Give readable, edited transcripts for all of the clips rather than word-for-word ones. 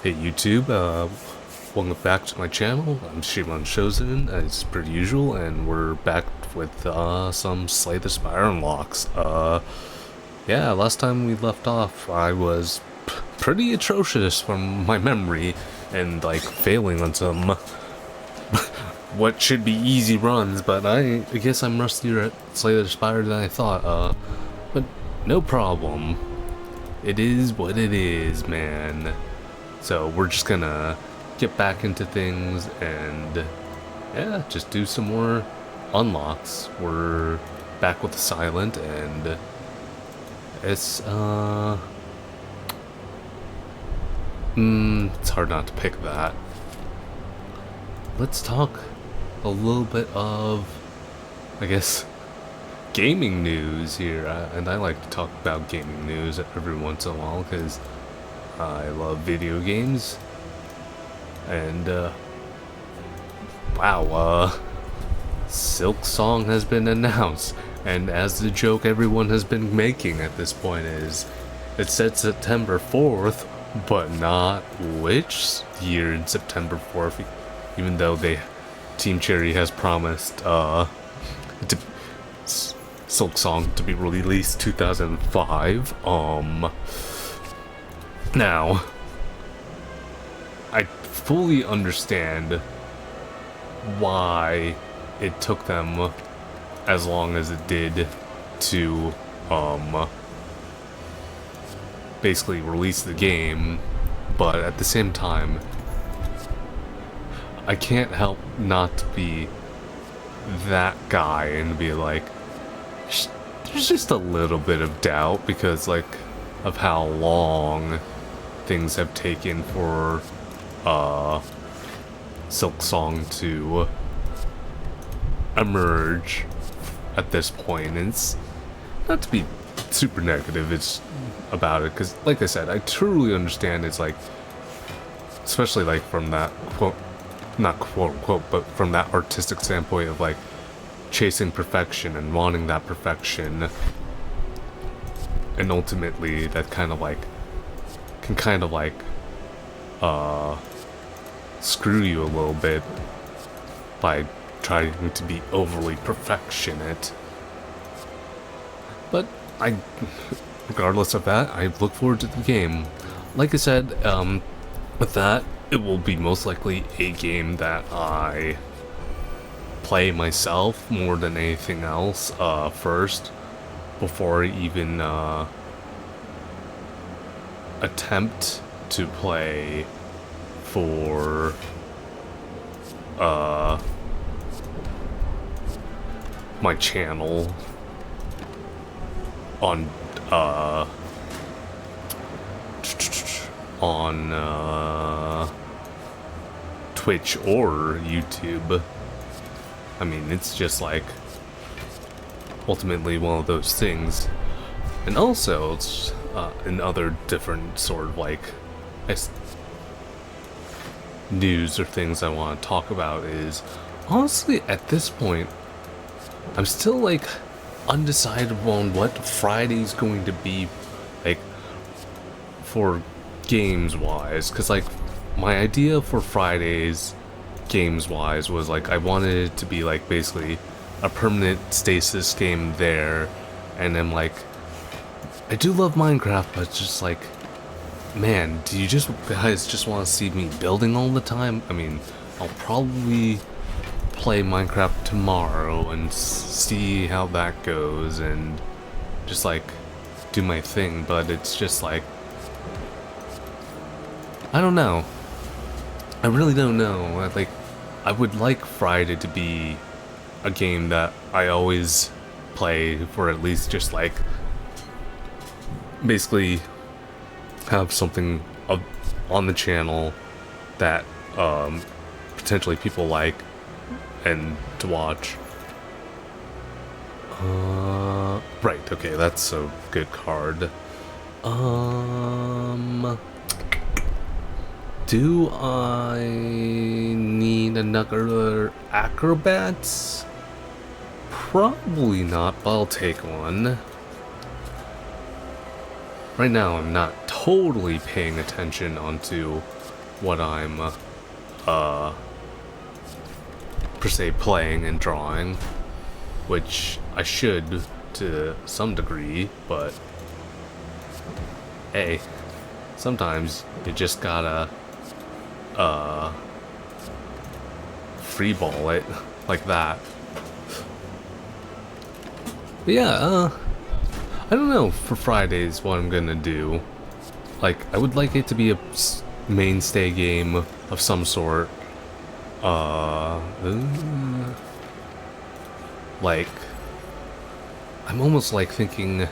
Hey YouTube, welcome back to my channel. I'm ShimonShozen as per usual, and we're back with some Slay the Spire unlocks. Yeah, last time we left off, I was pretty atrocious from my memory, and like failing on some what should be easy runs, but I guess I'm rustier at Slay the Spire than I thought. But no problem. It is what it is, man. So we're just gonna get back into things and yeah, just do some more unlocks. We're back with the Silent, and it's it's hard not to pick that. Let's talk a little bit of, I guess, gaming news here, and I like to talk about gaming news every once in a while because I love video games. And wow, Silk Song has been announced, and as the joke everyone has been making at this point is, it said September 4th, but not which year in September 4th, even though Team Cherry has promised Silk Song to be released 2005. Now, I fully understand why it took them as long as it did to basically release the game, but at the same time, I can't help not to be that guy and be like, there's just a little bit of doubt because like of how long things have taken for Silk Song to emerge at this point. And it's not to be super negative it's about it, because like I said, I truly understand. It's like, especially like from that quote, not quote unquote, but from that artistic standpoint of like chasing perfection and wanting that perfection, and ultimately that kind of like can kind of like screw you a little bit by trying to be overly perfectionate. But regardless of that, I look forward to the game. Like I said, with that, it will be most likely a game that I play myself more than anything else first, before I even attempt to play for my channel on Twitch or YouTube. I mean, it's just like ultimately one of those things. And also, it's in other different sort of like news or things I want to talk about is, honestly, at this point, I'm still like undecided on what Friday's going to be like for games wise, because like my idea for Fridays games wise was like I wanted it to be like basically a permanent stasis game there, and then like I do love Minecraft, but it's just like, man, do you guys just want to see me building all the time? I mean, I'll probably play Minecraft tomorrow and see how that goes and just like do my thing, but it's just like, I don't know. I really don't know. Like, I would like Friday to be a game that I always play for, at least just like basically have something on the channel that potentially people like and to watch. Right, okay, that's a good card. Do I need another acrobats? Probably not, but I'll take one. Right now I'm not totally paying attention onto what I'm per se playing and drawing, which I should to some degree, but hey, sometimes you just gotta freeball it like that. But yeah, I don't know for Fridays what I'm gonna do. Like, I would like it to be a mainstay game of some sort. Like, I'm almost like thinking,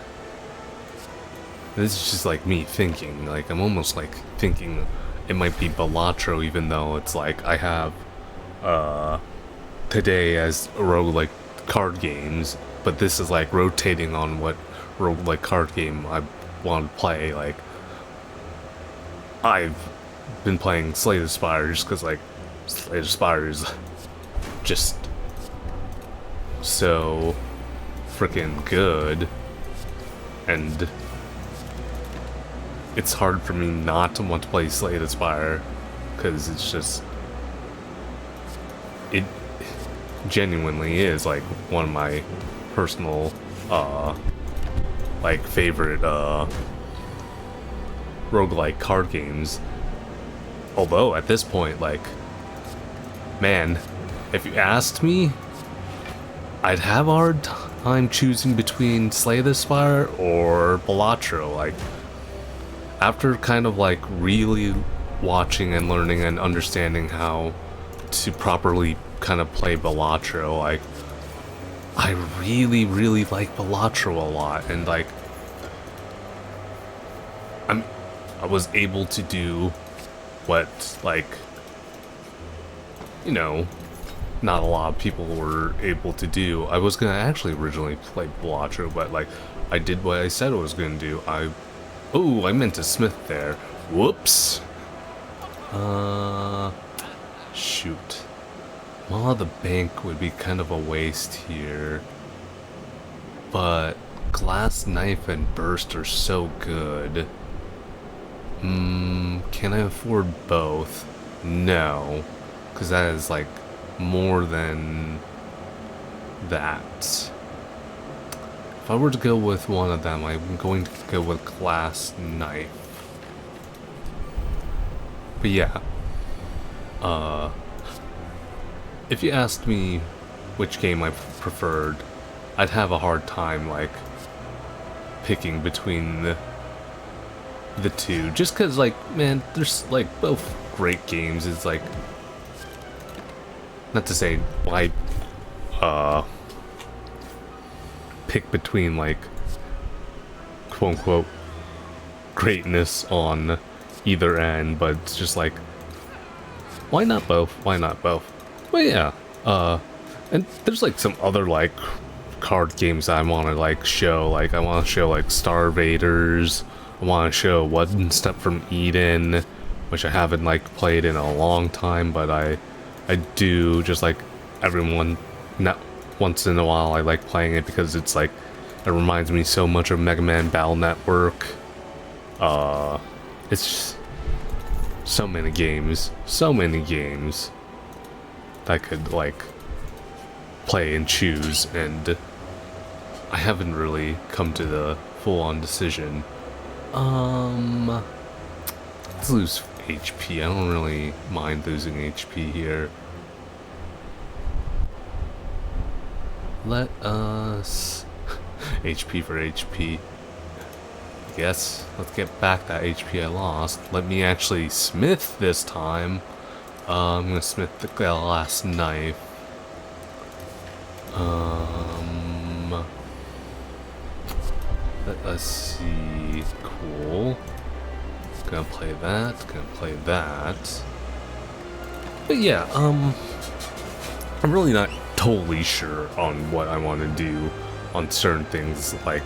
this is just like me thinking, like, I'm almost like thinking it might be Balatro, even though it's like, I have, today as roguelike card games, but this is like rotating on what roguelike card game I want to play. Like, I've been playing Slay the Spire just because, like, Slay the Spire is just so freaking good, and it's hard for me not to want to play Slay the Spire because it's just, it genuinely is like one of my personal like favorite roguelike card games. Although at this point, like, man, if you asked me, I'd have a hard time choosing between Slay the Spire or Balatro. Like, after kind of like really watching and learning and understanding how to properly kind of play Balatro, like, I really, really like Balatro a lot, and like, I was able to do what, like, you know, not a lot of people were able to do. I was gonna actually originally play Balatro, but like, I did what I said I was gonna do. I meant to smith there. Whoops. Shoot. Well, the bank would be kind of a waste here, but glass knife and burst are so good. Can I afford both? No, because that is like more than that. If I were to go with one of them, I'm going to go with glass knife. But yeah, if you asked me which game I preferred, I'd have a hard time like picking between the two, just because, like, man, there's like both great games. It's like, not to say why pick between, like, quote unquote greatness on either end, but it's just like, why not both? Why not both? But yeah, and there's like some other like card games I want to like show. Like, I want to show like Starvaders. I want to show One Step from Eden, which I haven't like played in a long time, but I do, just like everyone, not once in a while I like playing it because it's like, it reminds me so much of Mega Man Battle Network. It's just so many games that I could like play and choose, and I haven't really come to the full-on decision. Let's lose HP. I don't really mind losing HP here. Let us HP for HP. I guess let's get back that HP I lost. Let me actually smith this time. I'm gonna smith the glass knife. Let us see. Cool. Gonna play that. Gonna play that. But yeah, I'm really not totally sure on what I want to do on certain things, like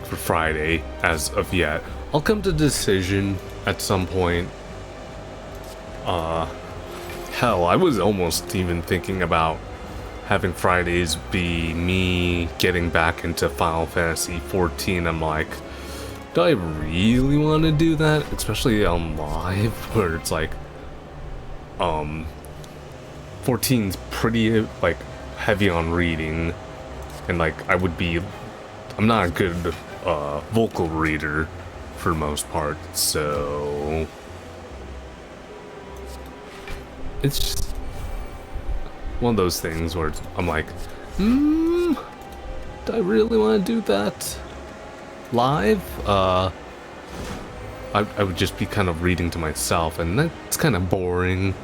for Friday as of yet. I'll come to a decision at some point. Hell, I was almost even thinking about having Fridays be me getting back into Final Fantasy 14, I'm like, do I really want to do that? Especially on live, where it's like, 14's pretty, like, heavy on reading, and, like, I'm not a good, vocal reader for the most part, so it's just one of those things where I'm like, do I really want to do that live? I would just be kind of reading to myself, and that's kind of boring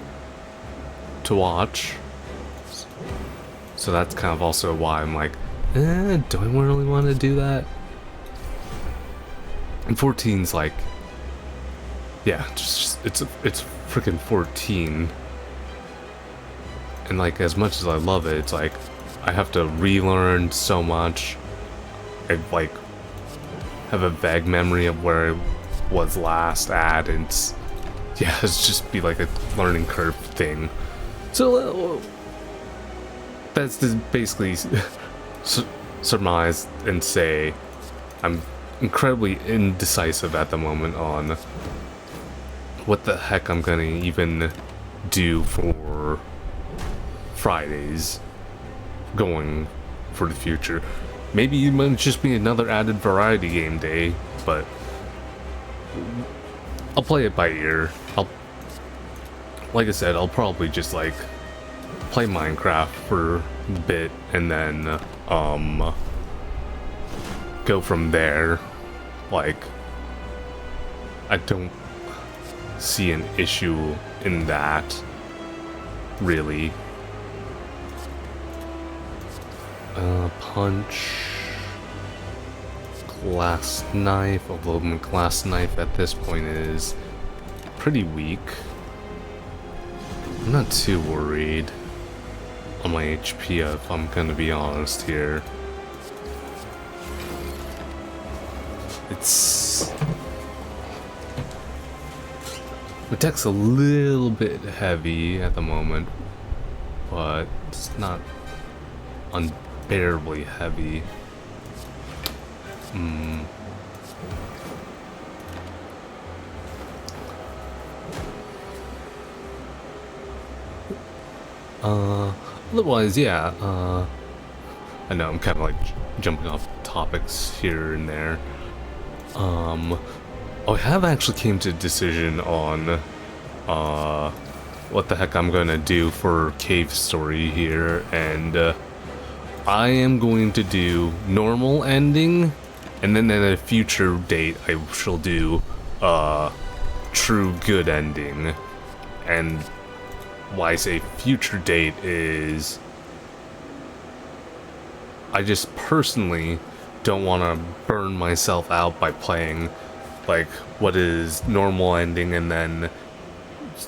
to watch. So that's kind of also why I'm like, do I really want to do that? And 14's like, yeah, just it's freaking 14. And like, as much as I love it, it's like I have to relearn so much. I like have a vague memory of where I was last at, and it's just be like a learning curve thing. So that's to basically surmise and say I'm incredibly indecisive at the moment on what the heck I'm gonna even do for Fridays going for the future. Maybe it might just be another added variety game day, but I'll play it by ear. Like I said, I'll probably just like play Minecraft for a bit and then go from there. Like, I don't see an issue in that, really. Punch, glass knife, although my glass knife at this point is pretty weak. I'm not too worried on my HP, if I'm gonna be honest here. The deck's a little bit heavy at the moment, but it's not unbearably heavy. Otherwise, yeah, I know I'm kind of like jumping off topics here and there. I have actually came to a decision on, what the heck I'm gonna do for Cave Story here, and, I am going to do normal ending, and then at a future date I shall do, true good ending. And why I say future date is I just personally don't want to burn myself out by playing like what is normal ending and then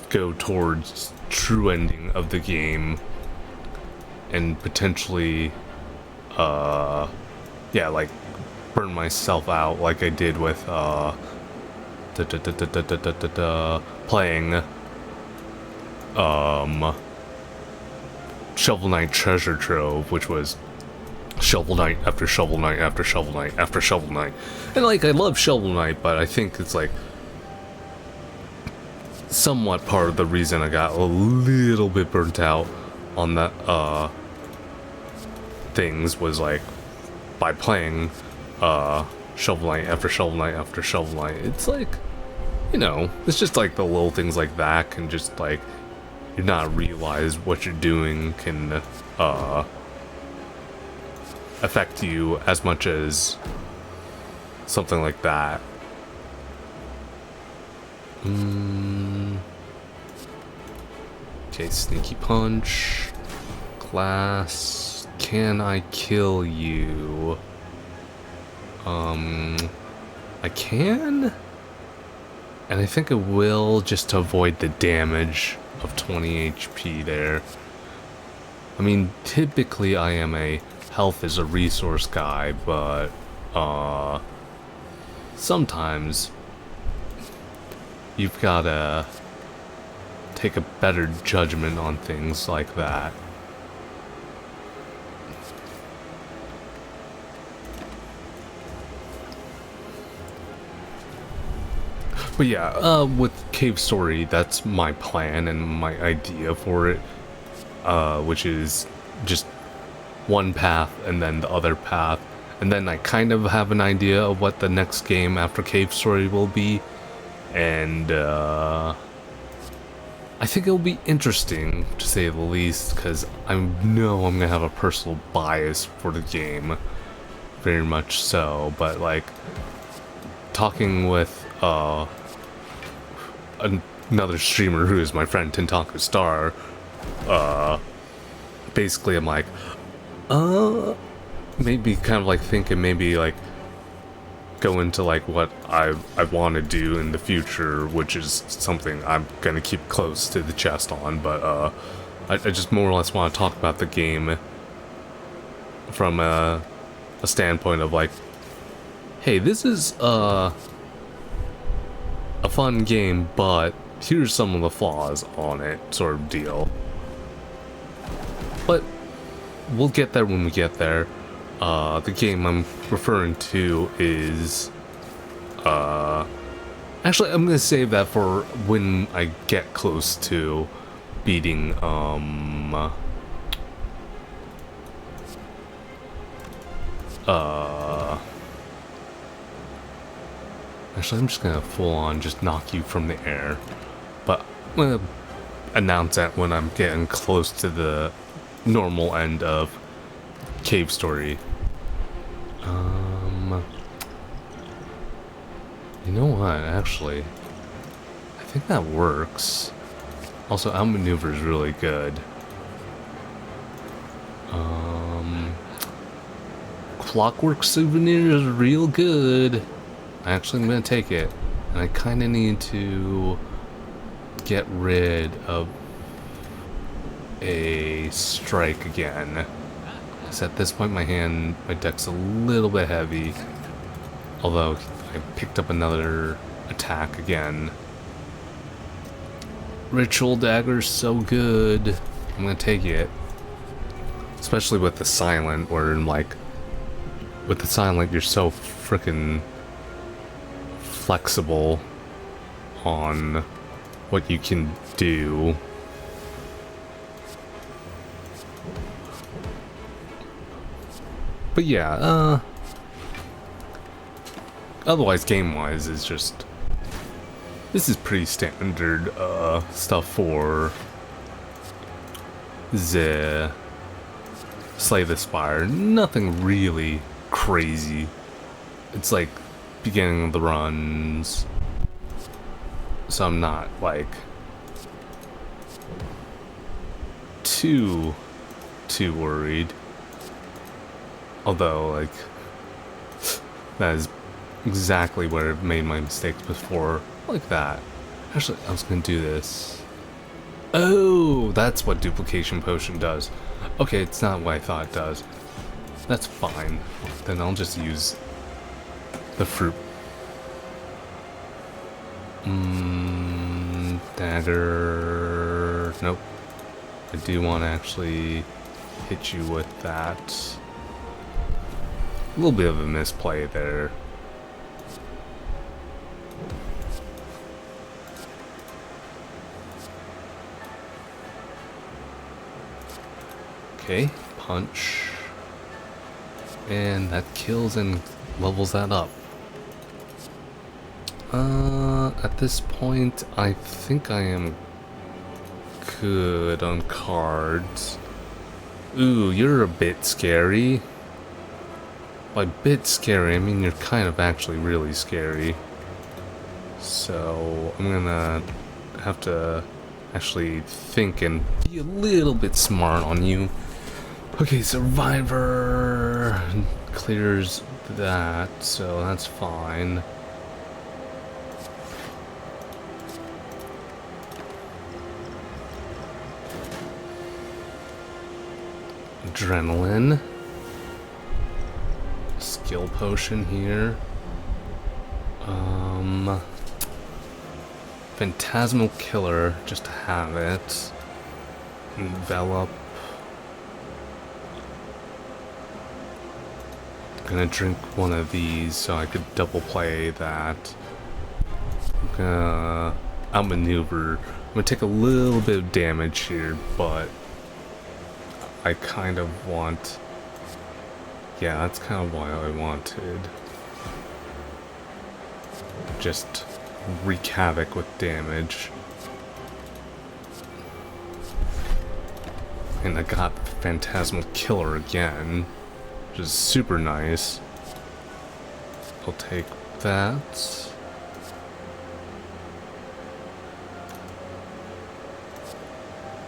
go towards true ending of the game and potentially like burn myself out like I did with playing Shovel Knight Treasure Trove, which was Shovel Knight after Shovel Knight after Shovel Knight after Shovel Knight. And like, I love Shovel Knight, but I think it's like somewhat part of the reason I got a little bit burnt out on that things was like by playing Shovel Knight after Shovel Knight after Shovel Knight. It's like, you know, it's just like the little things like that can just like you not realize what you're doing can affect you as much as something like that. Okay, sneaky punch. Glass. Can I kill you? I can? And I think it will, just to avoid the damage of 20 HP there. I mean, typically I am a health is a resource guy, but sometimes you've gotta take a better judgment on things like that. But yeah, with Cave Story, that's my plan and my idea for it, which is just one path and then the other path, and then I kind of have an idea of what the next game after Cave Story will be, and I think it'll be interesting, to say the least, because I know I'm gonna have a personal bias for the game, very much so, but like, talking with another streamer who is my friend Tentaku Star, basically I'm like, maybe kind of like thinking maybe like go into like what I want to do in the future, which is something I'm gonna keep close to the chest on, but I just more or less want to talk about the game from a standpoint of like, hey, this is a fun game, but here's some of the flaws on it, sort of deal. But we'll get there when we get there. The game I'm referring to is actually, I'm gonna save that for when I get close to beating actually, I'm just gonna full on just knock you from the air, but I'm gonna announce that when I'm getting close to the normal end of Cave Story. You know what, actually, I think that works. Also, outmaneuver is really good. Clockwork souvenir is real good. Actually, I'm gonna take it, and I kind of need to get rid of a strike again. Because at this point, my deck's a little bit heavy. Although I picked up another attack again. Ritual dagger's so good. I'm gonna take it, especially with the silent, where like with the silent, you're so freaking flexible on what you can do. But yeah, otherwise game-wise is just, this is pretty standard stuff for the Slay the Spire. Nothing really crazy. It's like beginning of the runs, so I'm not like too worried. Although, like, that is exactly where I made my mistakes before, like that. Actually, I was gonna do this. Oh, that's what duplication potion does. Okay, it's not what I thought it does. That's fine. Then I'll just use the fruit. Dagger. Nope. I do want to actually hit you with that. A little bit of a misplay there. Okay, punch. And that kills and levels that up. At this point, I think I am good on cards. Ooh, you're a bit scary. By bit scary, I mean you're kind of actually really scary. So, I'm gonna have to actually think and be a little bit smart on you. Okay, Survivor clears that, so that's fine. Adrenaline. Skill potion here. Phantasmal Killer, just to have it. Envelop. I'm gonna drink one of these so I could double play that. outmaneuver. I'm gonna take a little bit of damage here, but I kind of want... Yeah, that's kind of why I wanted. Just wreak havoc with damage. And I got Phantasmal Killer again, which is super nice. I'll take that.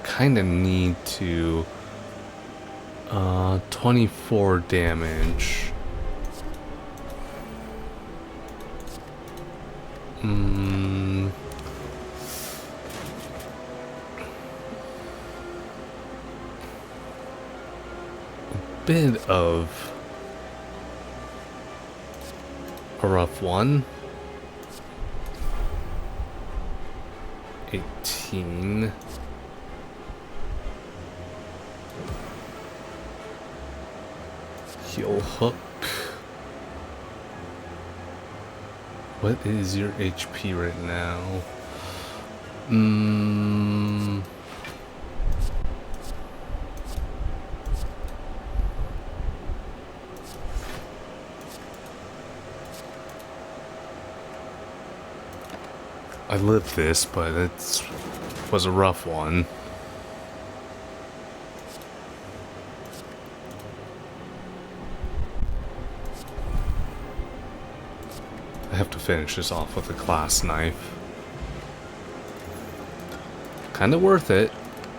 Kinda need to... 24 damage. A bit of a rough one. 18. Heal hook. What is your HP right now? I lived this, but it was a rough one. I have to finish this off with a glass knife. Kind of worth it.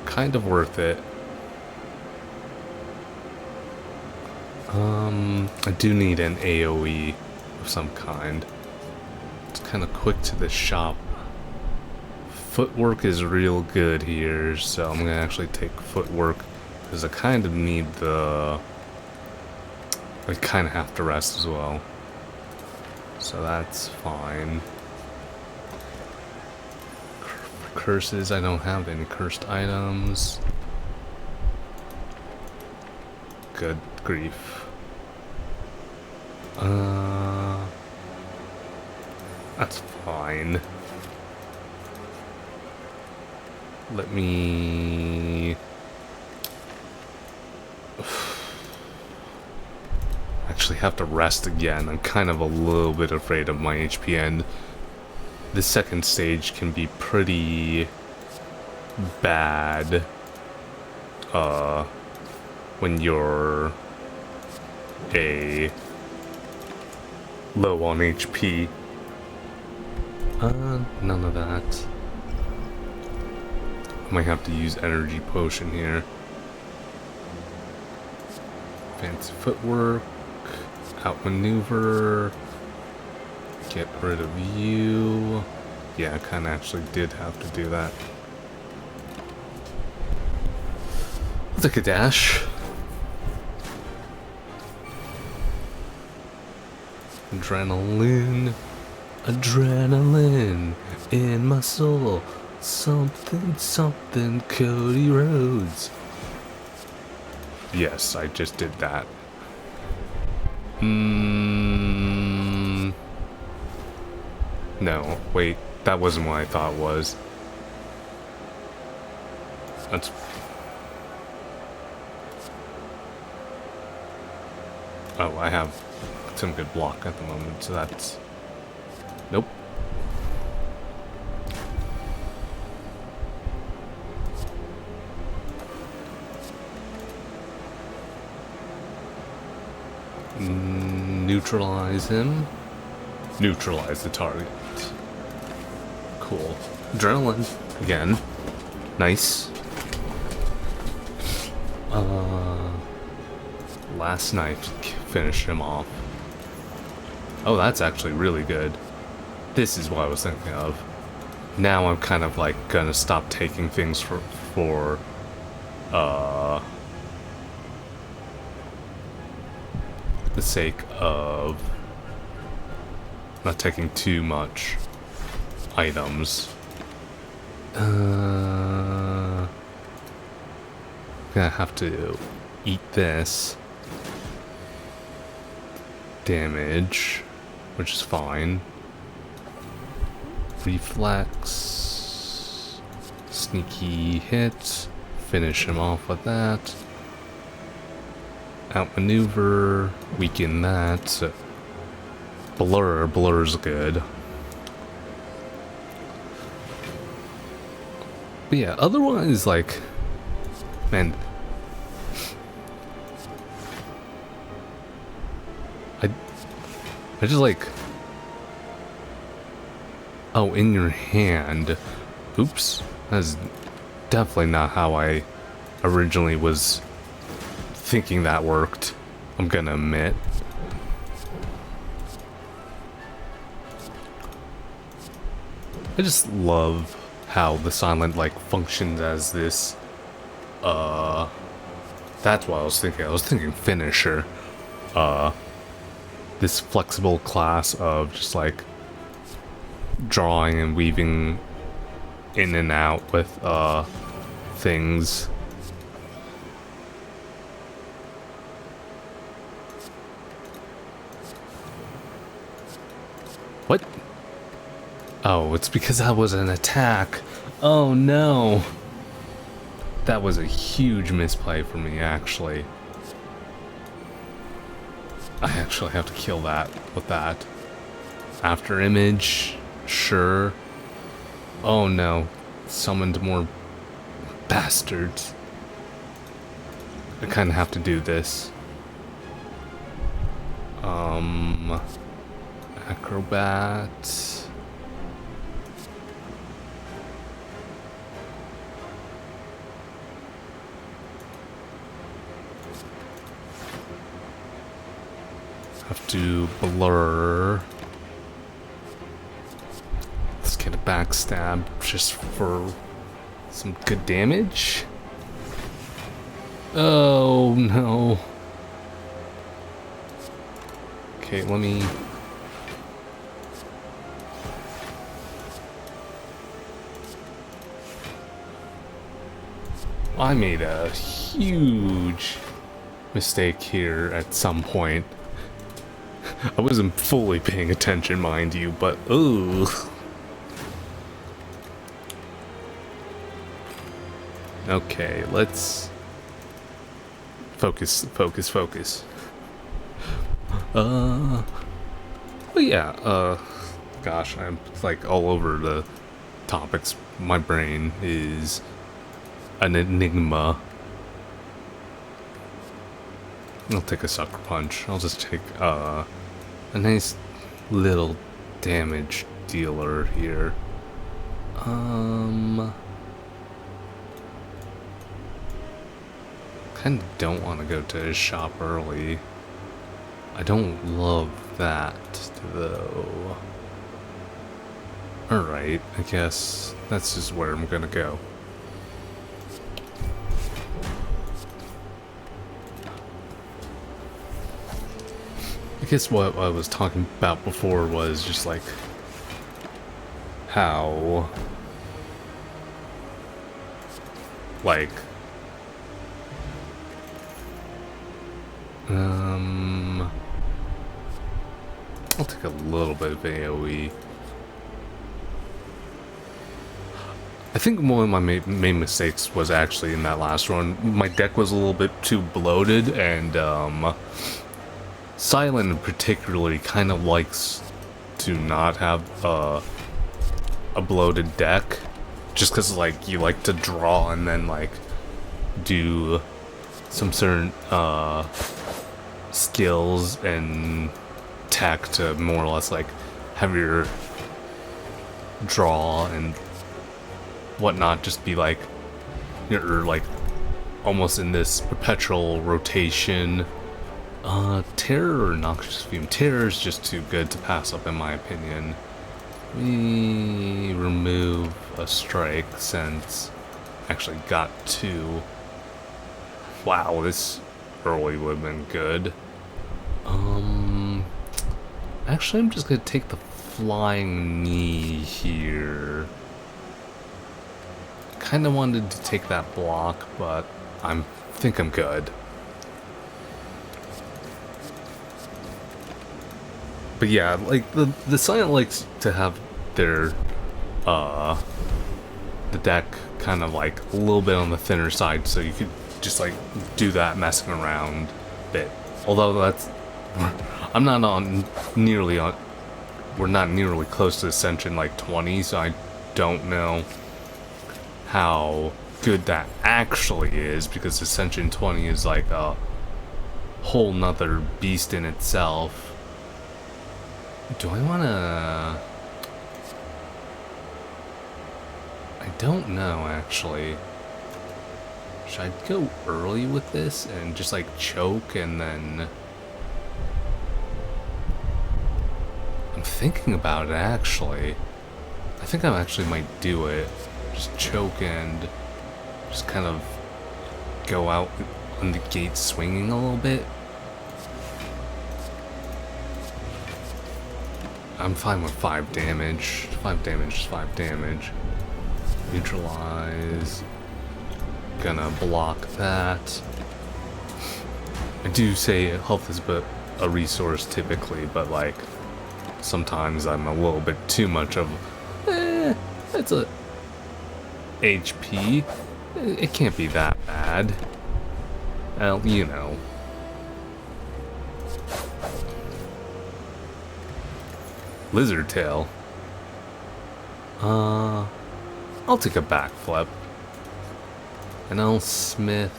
Kind of worth it. I do need an AoE of some kind. It's kind of quick to the shop. Footwork is real good here, so I'm gonna actually take footwork because I kind of need the... I kind of have to rest as well. So that's fine. Curses, I don't have any cursed items. Good grief. That's fine. Let me... actually have to rest again. I'm kind of a little bit afraid of my HP, and the second stage can be pretty bad when you're low on HP. None of that. I might have to use energy potion here. Fancy footwork. Outmaneuver. Get rid of you. Yeah, I kind of actually did have to do that. I'll take a dash. Adrenaline. Adrenaline in my soul. Something, something, Cody Rhodes. Yes, I just did that. No, wait, that wasn't what I thought it was. That's... Oh, I have some good block at the moment, so that's... Nope. Neutralize him. Neutralize the target. Cool. Adrenaline. Again. Nice. Last knife to finish him off. Oh, that's actually really good. This is what I was thinking of. Now I'm kind of like gonna stop taking things for the sake of not taking too much items. Gonna have to eat this damage, which is fine. reflex, sneaky hit, finish him off with that. Outmaneuver, weaken that. Blur's good. But yeah, otherwise, like, man, I just like, oh, in your hand. Oops, that's definitely not how I originally was thinking that worked, I'm gonna admit. I just love how the silent like functions as this that's what I was thinking finisher. This flexible class of just like drawing and weaving in and out with things. What? Oh, it's because that was an attack. Oh no. That was a huge misplay for me, actually. I actually have to kill that with that. After image, sure. Oh no. Summoned more bastards. I kind of have to do this. Acrobat. Have to blur. Let's get a backstab just for some good damage. Oh no. Okay, let me... I made a huge mistake here at some point. I wasn't fully paying attention, mind you, but ugh. Okay, let's focus. But yeah, gosh, I'm like all over the topics. My brain is an enigma. I'll take a sucker punch. I'll just take a nice little damage dealer here. Kinda don't want to go to his shop early. I don't love that, though. Alright, I guess that's just where I'm gonna go. I guess what I was talking about before was just like how like I'll take a little bit of AoE. I think one of my main mistakes was actually in that last run. My deck was a little bit too bloated, and Silent particularly kind of likes to not have a bloated deck, just because like you like to draw and then like do some certain skills and tech to more or less like have your draw and whatnot just be like you're like almost in this perpetual rotation. Terror or Noxious Fume? Terror is just too good to pass up in my opinion. We remove a strike since I actually got two. Wow, this early would have been good. Actually I'm just gonna take the flying knee here. Kinda wanted to take that block, but I think I'm good. But yeah, like the Silent likes to have their the deck kind of like a little bit on the thinner side, so you could just like do that messing around bit. Although that's, I'm not on nearly on, we're not nearly close to Ascension like 20, so I don't know how good that actually is, because Ascension 20 is like a whole nother beast in itself. Do I wanna, I don't know actually. Should I go early with this and just like choke and then... I'm thinking about it actually. I think I actually might do it. Just choke and just kind of go out on the gate swinging a little bit. I'm fine with 5 damage. 5 damage is 5 damage. Neutralize. Gonna block that. I do say health is but a resource typically, but like sometimes I'm a little bit too much of it's a HP. It can't be that bad. Well, you know. Lizard tail. I'll take a backflip. And I'll smith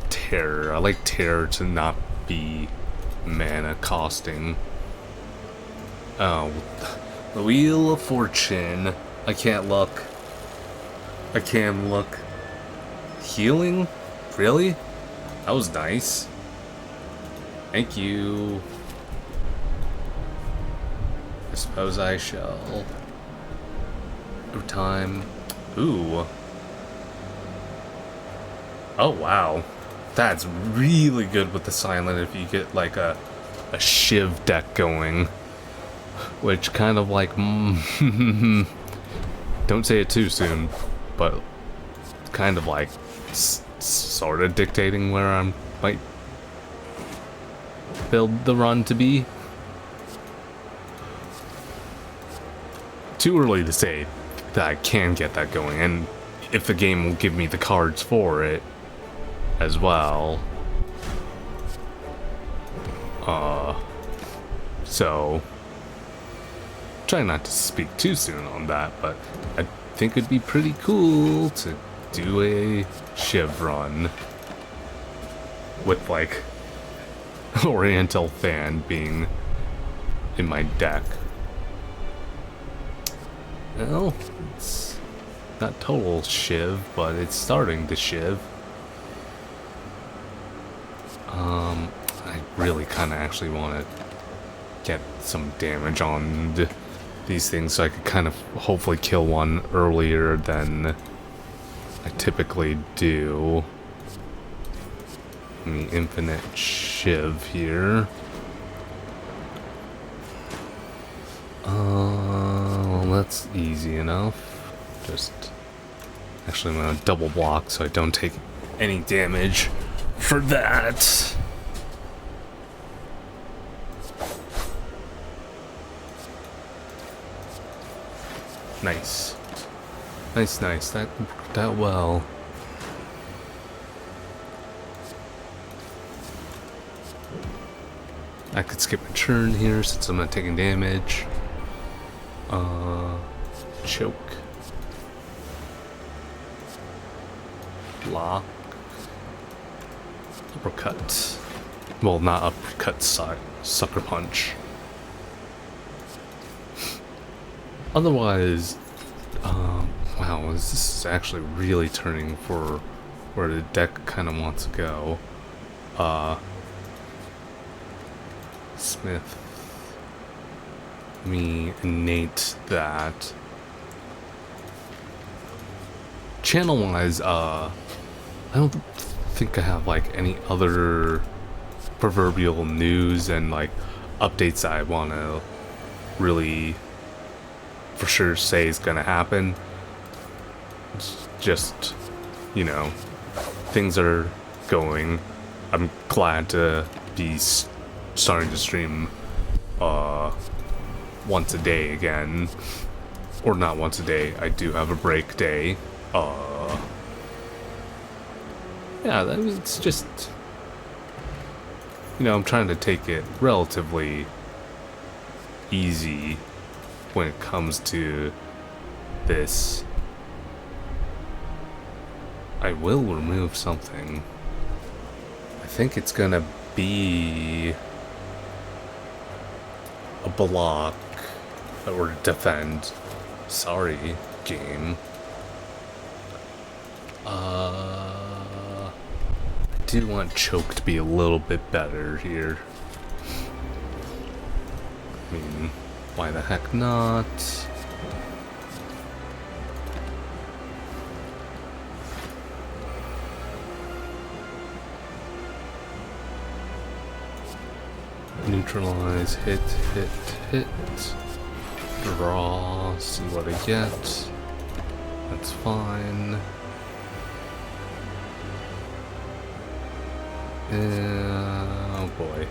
terror. I like terror to not be mana costing. Oh, the Wheel of Fortune. I can't look. I can look. Healing? Really? That was nice. Thank you. I suppose I shall. Time. Ooh. Oh wow. That's really good with the silent if you get like a Shiv deck going. Which kind of like don't say it too soon, but kind of like sort of dictating where I might build the run to be. Too early to say that I can get that going, and if the game will give me the cards for it as well. So try not to speak too soon on that, but I think it'd be pretty cool to do a Shiv run with like Oriental Fan being in my deck. Well, it's not total Shiv, but it's starting to Shiv. I really kind of actually want to get some damage on these things so I could kind of hopefully kill one earlier than I typically do. The infinite Shiv here. Well, that's easy enough. Just actually I'm gonna double block so I don't take any damage for that. Nice. Nice. That worked out well. I could skip a turn here since I'm not taking damage. Choke. Block. Uppercut. Well, not uppercut, sucker punch. Otherwise, wow, this is actually really turning for where the deck kind of wants to go. Smith. Let me innate that. Channel-wise, I don't think I have like any other proverbial news and like updates that I want to really for sure say is gonna happen. It's just, you know, things are going. I'm glad to be starting to stream once a day again. Or not once a day, I do have a break day. Yeah, it's just, you know, I'm trying to take it relatively easy when it comes to this. I will remove something. I think it's gonna be a block or defend. Sorry, game. I do want choke to be a little bit better here. I mean, why the heck not? Neutralize, hit, draw, see what I get. That's fine. Oh boy.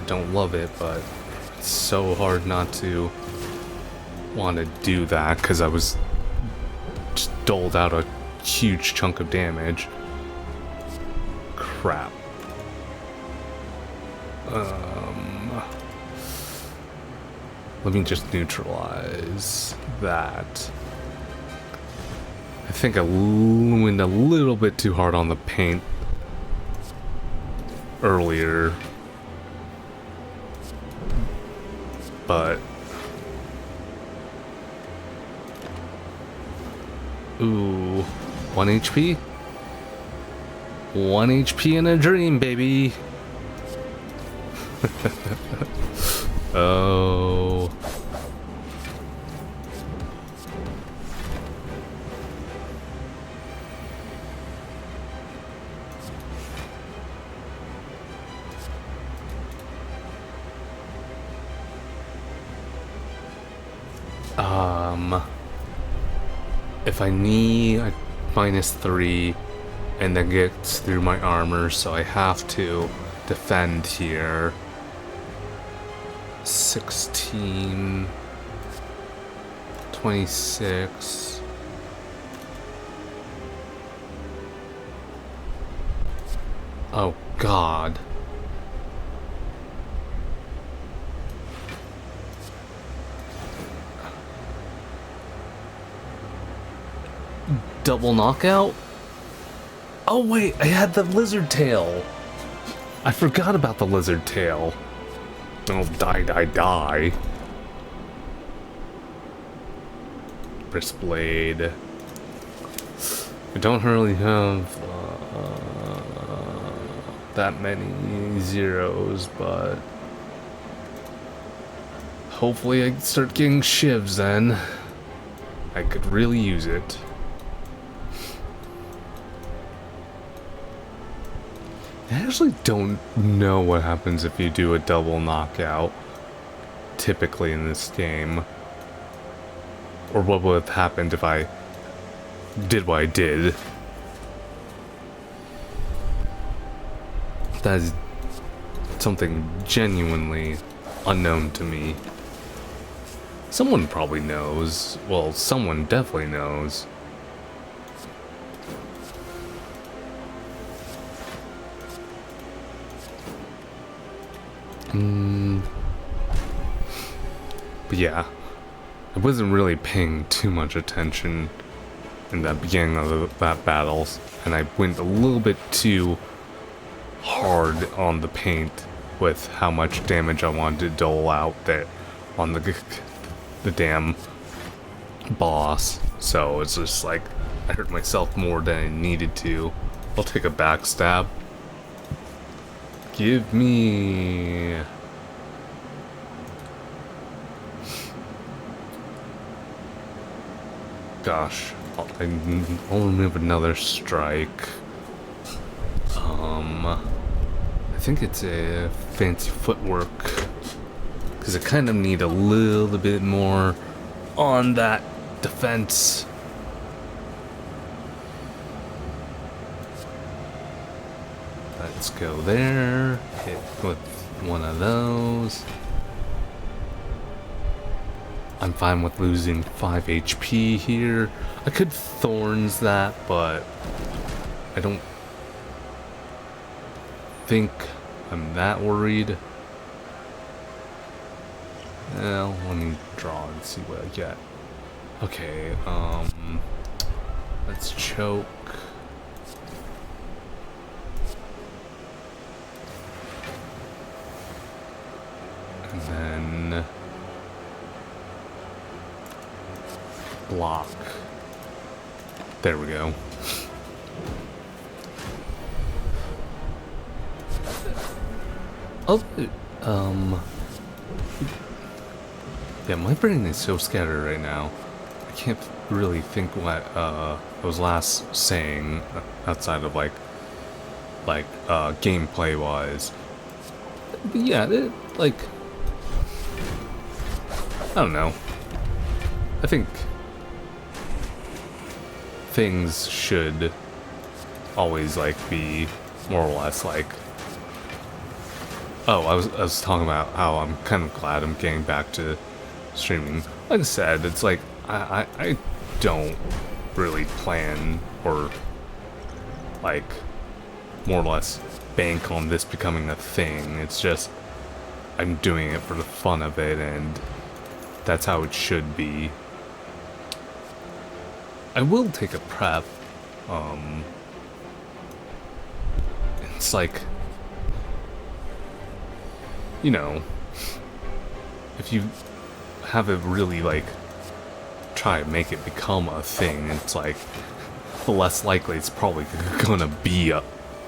I don't love it, but it's so hard not to want to do that because I was just doled out a huge chunk of damage. Crap. Let me just neutralize that. I think I went a little bit too hard on the paint earlier, but ooh, 1 HP? 1 HP in a dream, baby. Oh. If I need a -3 and that gets through my armor, so I have to defend here. 16, 26. Oh God. Double knockout? Oh wait, I had the lizard tail. I forgot about the lizard tail. Oh, die. Wrist blade. I don't really have that many zeros, but hopefully I start getting shivs then. I could really use it. I actually don't know what happens if you do a double knockout, typically in this game. Or what would have happened if I did what I did. That is something genuinely unknown to me. Someone probably knows. Well, someone definitely knows. But yeah, I wasn't really paying too much attention in the beginning of that battles, and I went a little bit too hard on the paint with how much damage I wanted to dole out there on the damn boss. So it's just like I hurt myself more than I needed to. I'll take a backstab. Give me... Gosh, I'll remove another strike. I think it's a fancy footwork, because I kind of need a little bit more on that defense. Let's go there, hit with one of those. I'm fine with losing 5 HP here. I could Thorns that, but I don't think I'm that worried. Well, let me draw and see what I get. Okay, let's choke. And then block. There we go. Oh, yeah, my brain is so scattered right now. I can't really think what I was last saying outside of like gameplay wise. But yeah, like, I don't know. I think things should always like be more or less like. Oh, I was talking about how I'm kind of glad I'm getting back to streaming. Like I said, it's like I don't really plan or like more or less bank on this becoming a thing. It's just I'm doing it for the fun of it, and that's how it should be. I will take a prep. It's like, you know, if you have it really like try to make it become a thing, it's like the less likely it's probably gonna be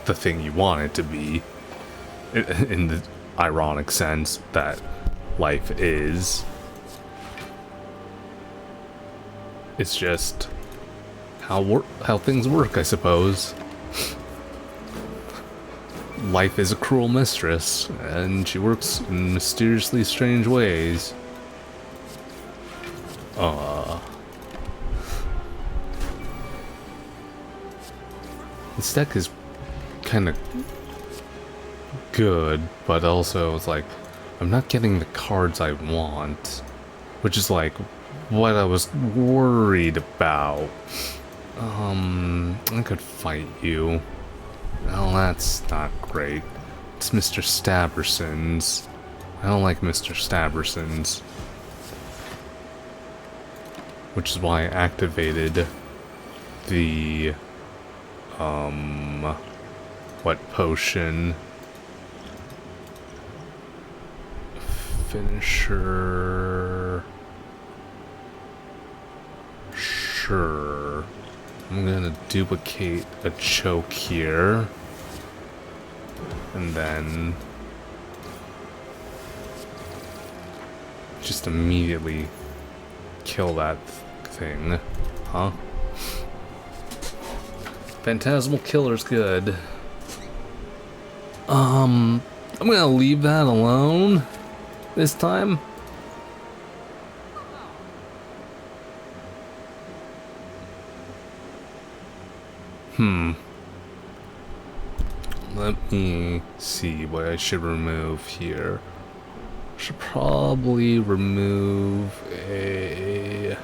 the thing you want it to be, in the ironic sense that life is. It's just how things work, I suppose. Life is a cruel mistress, and she works in mysteriously strange ways. This deck is kind of good, but also it's like I'm not getting the cards I want, which is like what I was worried about. I could fight you. Well, that's not great. It's Mr. Stabbersons. I don't like Mr. Stabbersons. Which is why I activated the, what potion? Finisher. Sure. I'm gonna duplicate a choke here. And then just immediately kill that thing. Huh? Phantasmal Killer's good. I'm gonna leave that alone this time. Let me see what I should remove here. Should probably remove a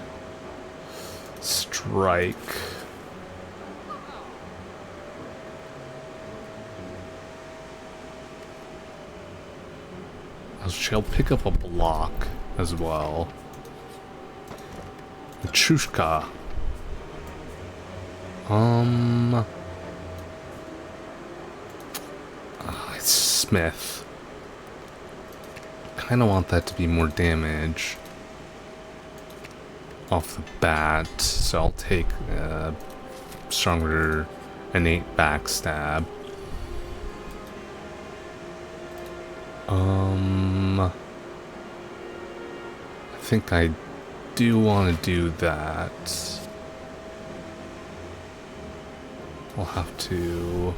strike. I'll pick up a block as well. Chushka. It's Smith. Kinda want that to be more damage off the bat, so I'll take stronger innate backstab. I think I do want to do that. I'll have to.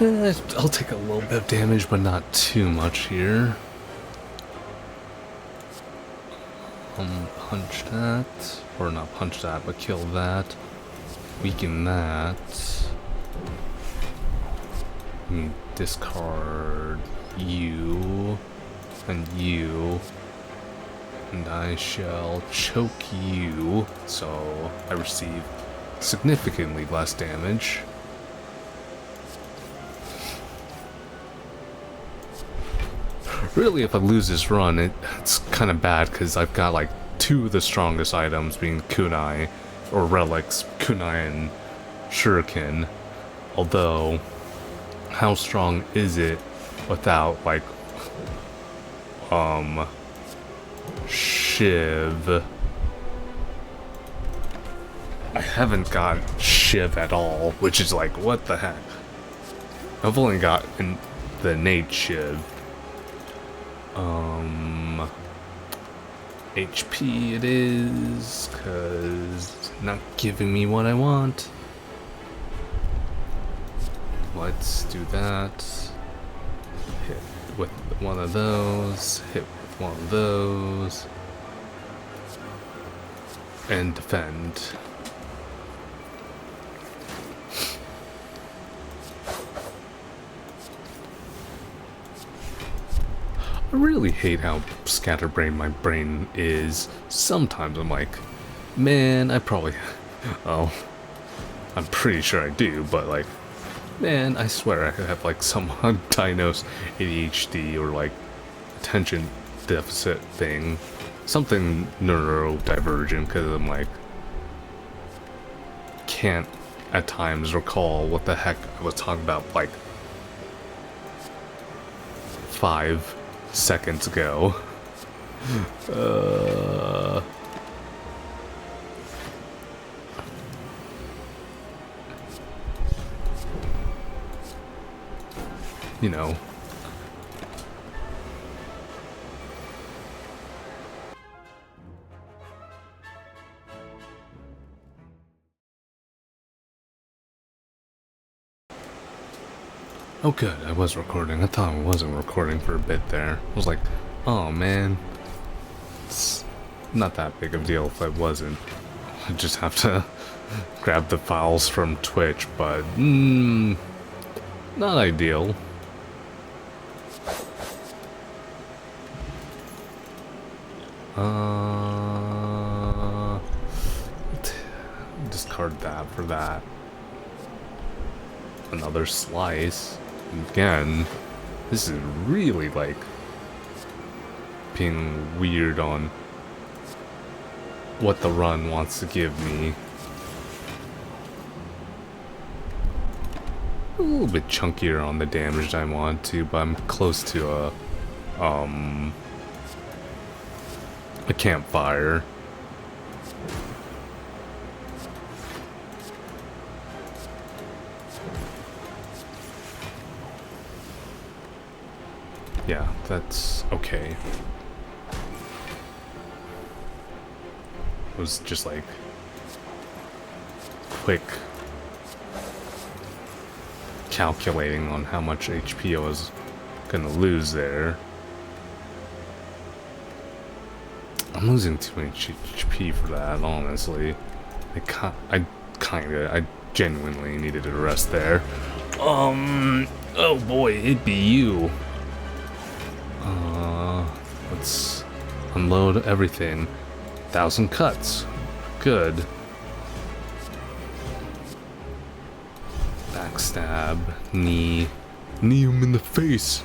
I'll take a little bit of damage, but not too much here. Punch that. Or not punch that, but kill that. Weaken that. Discard you and you, and I shall choke you, so I receive significantly less damage. Really, if I lose this run, it's kind of bad because I've got like two of the strongest items being kunai, or relics, kunai and shuriken. Although, how strong is it without like Shiv? I haven't got Shiv at all, which is like, what the heck? I've only got the innate Shiv. HP it is, cause it's not giving me what I want. Let's do that. Hit with one of those, hit with one of those, and defend. I really hate how scatterbrained my brain is. Sometimes I'm like, man, I probably... Oh, I'm pretty sure I do, but like, man, I swear I could have like some undiagnosed ADHD or like attention deficit thing. Something neurodivergent, because I'm like, can't at times recall what the heck I was talking about like 5 seconds ago. You know. Oh good, I was recording. I thought I wasn't recording for a bit there. I was like, oh man, it's not that big of a deal if I wasn't. I just have to grab the files from Twitch, but not ideal. Discard that for that. Another slice. Again, this is really like being weird on what the run wants to give me. A little bit chunkier on the damage I want to, but I'm close to a campfire. Yeah, that's okay. It was just like quick calculating on how much HP I was gonna lose there. I'm losing too much HP for that, honestly. I genuinely needed a rest there. Oh boy, it'd be you. Let's unload everything. 1,000 cuts. Good. Backstab. Knee. Knee him in the face.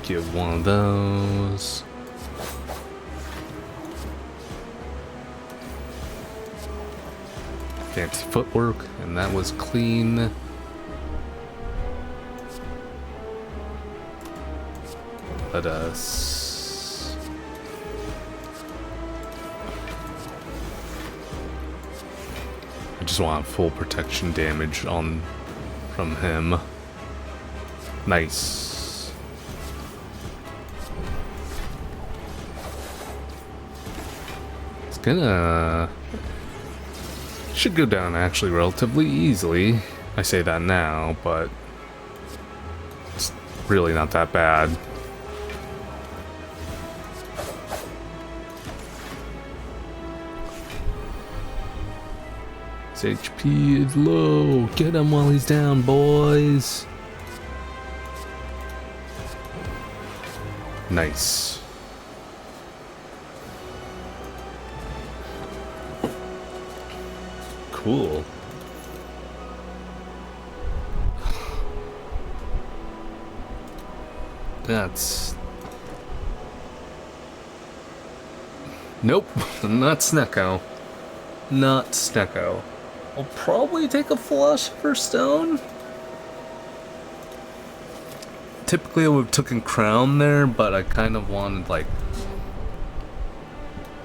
Get one of those. Fancy footwork, and that was clean. Let us... I just want full protection damage from him. Nice. It's gonna... should go down actually relatively easily. I say that now, but it's really not that bad. His HP is low. Get him while he's down, boys. Nice. Cool. That's... Nope, not Snecko. Not Snecko. I'll probably take a Philosopher's Stone. Typically I would have taken Crown there, but I kind of wanted, like,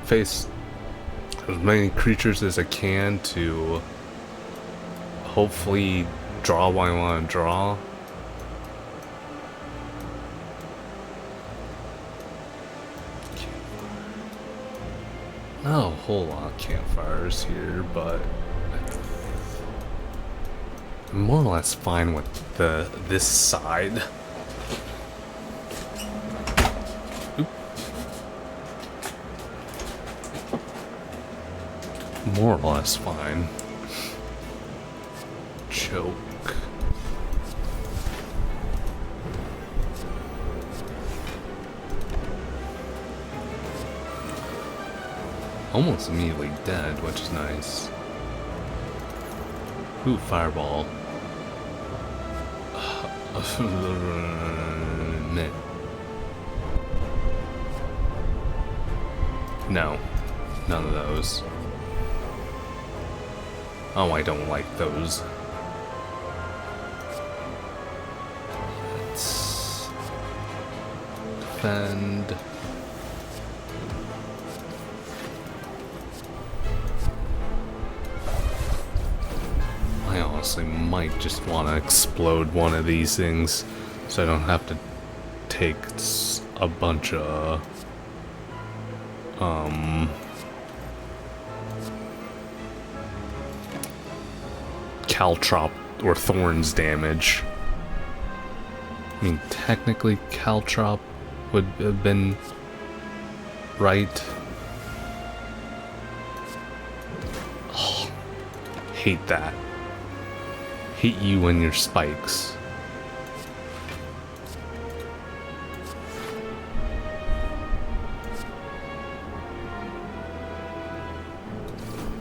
face as many creatures as I can to hopefully draw what I want to draw. Not a whole lot of campfires here, but I'm more or less fine with this side. Oop. More or less fine. Choke. Almost immediately dead, which is nice. Ooh, fireball. No, none of those. Oh, I don't like those. Let's defend. I honestly might just want to explode one of these things so I don't have to take a bunch of Caltrop or Thorns damage. I mean, technically Caltrop would have been right. Oh, hate that. Hate you and your spikes.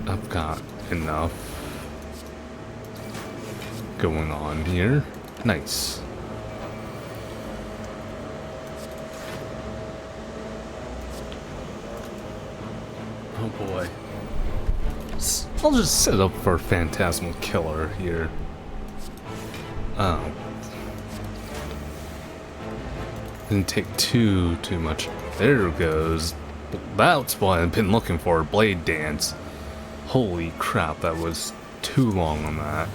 I've got enough going on here. Nice. Oh boy. I'll just set up for Phantasmal Killer here. Oh. Didn't take too much. There it goes. That's what I've been looking for. Blade Dance. Holy crap, that was too long on that.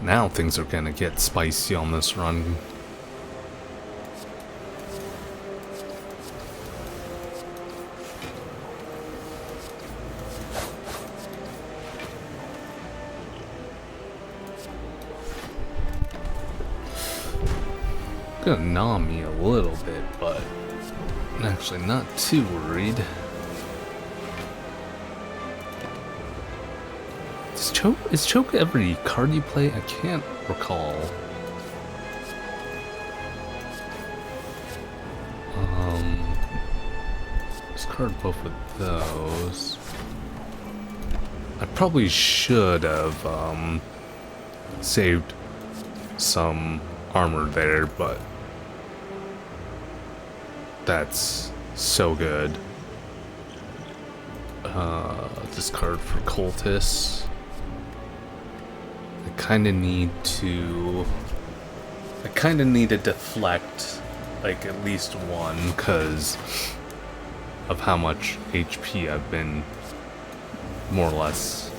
Now things are gonna get spicy on this run. Gonna gnaw me a little bit, but actually not too worried. Is choke every card you play? I can't recall. Discard both of those. I probably should have saved some armor there, but that's so good. Discard for Cultists. I kind of need to deflect like at least one because of how much HP I've been more or less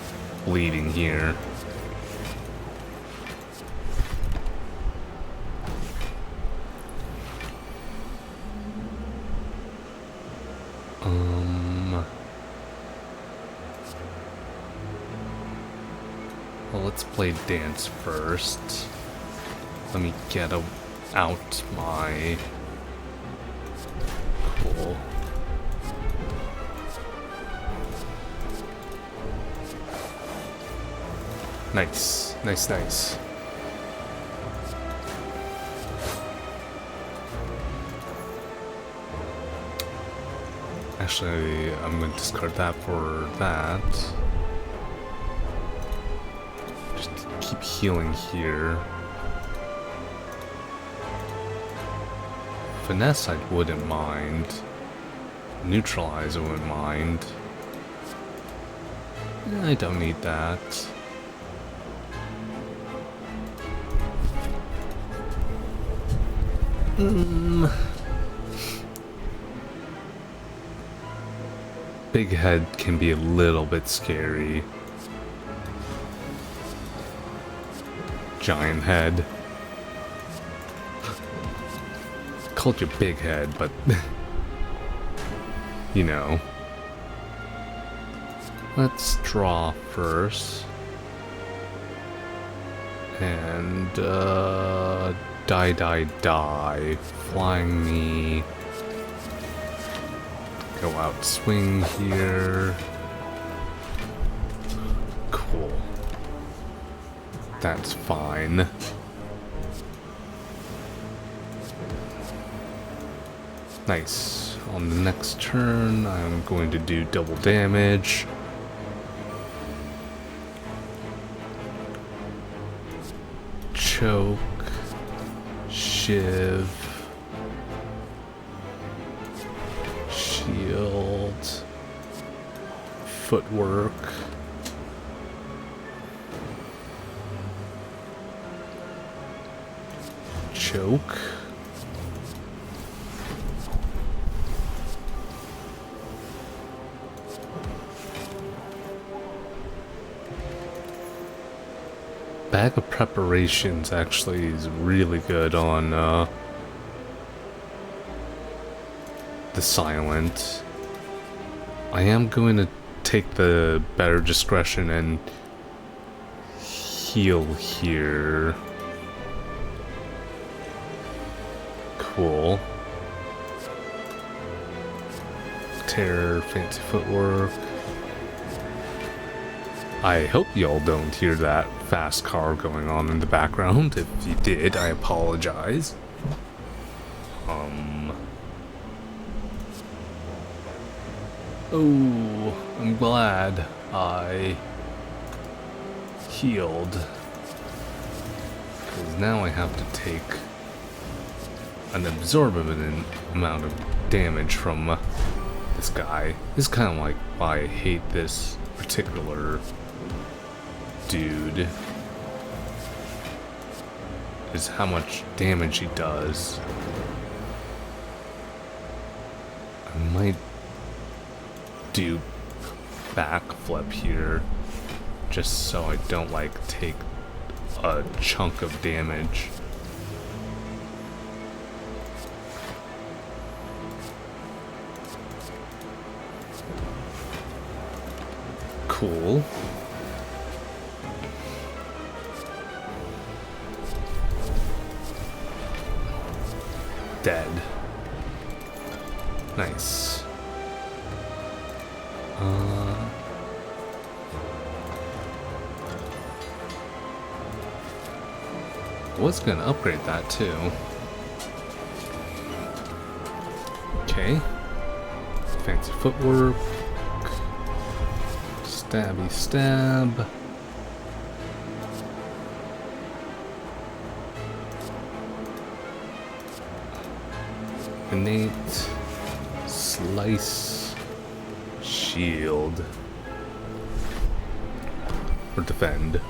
bleeding here. Well, let's play dance first. Let me get out my... Cool. Nice, nice, nice. Actually, I'm going to discard that for that. Just keep healing here. Finesse I wouldn't mind. Neutralize I wouldn't mind. I don't need that. Big head can be a little bit scary. Giant head. Called you big head, but you know. Let's draw first. And die. Flying me. Go out swing here. Cool. That's fine. Nice. On the next turn, I'm going to do double damage. Choke. Shiv. Shield. Footwork. Choke. Bag of Preparations actually is really good on the silent. I am going to take the better discretion and heal here. Cool. Terror, fancy footwork. I hope y'all don't hear that fast car going on in the background. If you did, I apologize. Oh, I'm glad I healed. Because now I have to take an absorbent amount of damage from this guy. This is kind of like why I hate this particular dude, is how much damage he does. I might do backflip here just so I don't like take a chunk of damage. Cool. Dead. Nice. I was gonna upgrade that too. Okay. Fancy footwork. Stabby stab. Innate. Slice. Shield. Or defend.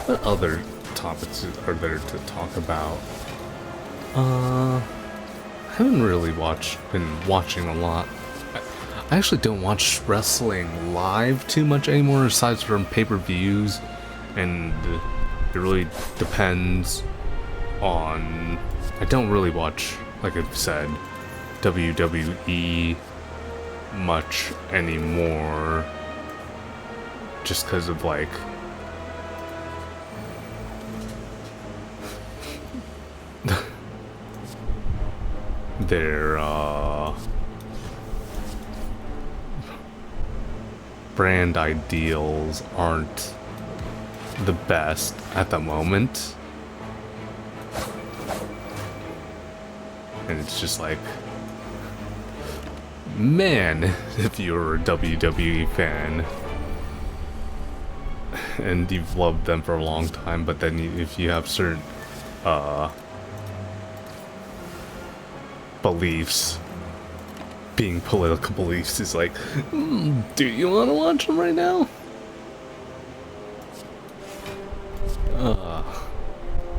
What other topics are there to talk about? I haven't really been watching a lot. I actually don't watch wrestling live too much anymore, aside from pay-per-views, and it really depends on... I don't really watch, like I've said, WWE much anymore, just because of, like, their brand ideals aren't the best at the moment. And it's just like, man, if you're a WWE fan and you've loved them for a long time, but then if you have certain beliefs, being political beliefs is like, do you want to watch them right now?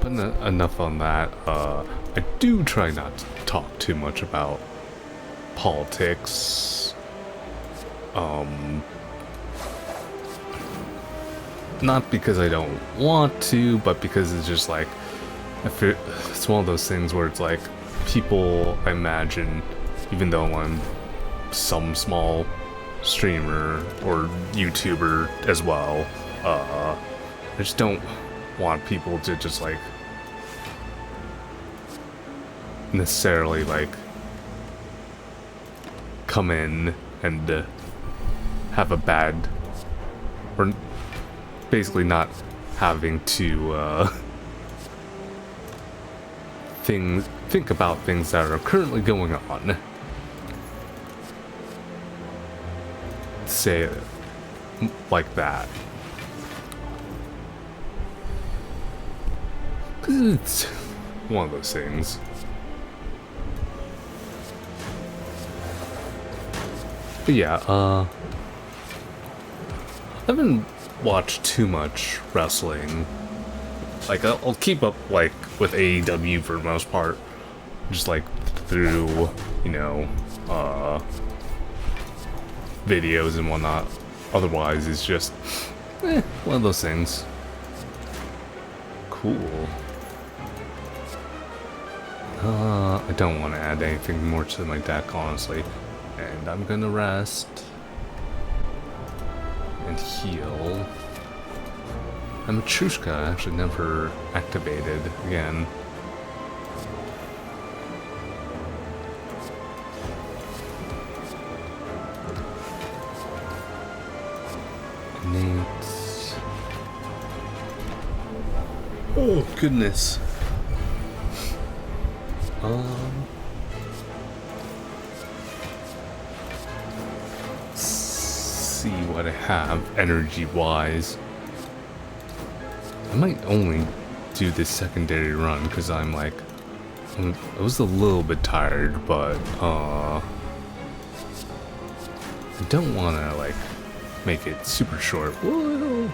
But enough on that. I do try not to talk too much about politics. Not because I don't want to, but because it's just like, it's one of those things where it's like, people, I imagine, even though I'm some small streamer or YouTuber as well, I just don't want people to just like necessarily like come in and have a bad, or basically not having to think about things that are currently going on. Say it like that. 'Cause it's one of those things. But yeah, I haven't watched too much wrestling. Like, I'll keep up, like, with AEW for the most part. Just, like, through, you know, videos and whatnot. Otherwise, it's just, one of those things. Cool. I don't want to add anything more to my deck, honestly. And I'm gonna rest. And heal. And Matryoshka actually never activated again. Nate. Oh goodness. See what I have energy-wise. I might only do this secondary run because I'm like, I was a little bit tired, but I don't want to like make it super short. We'll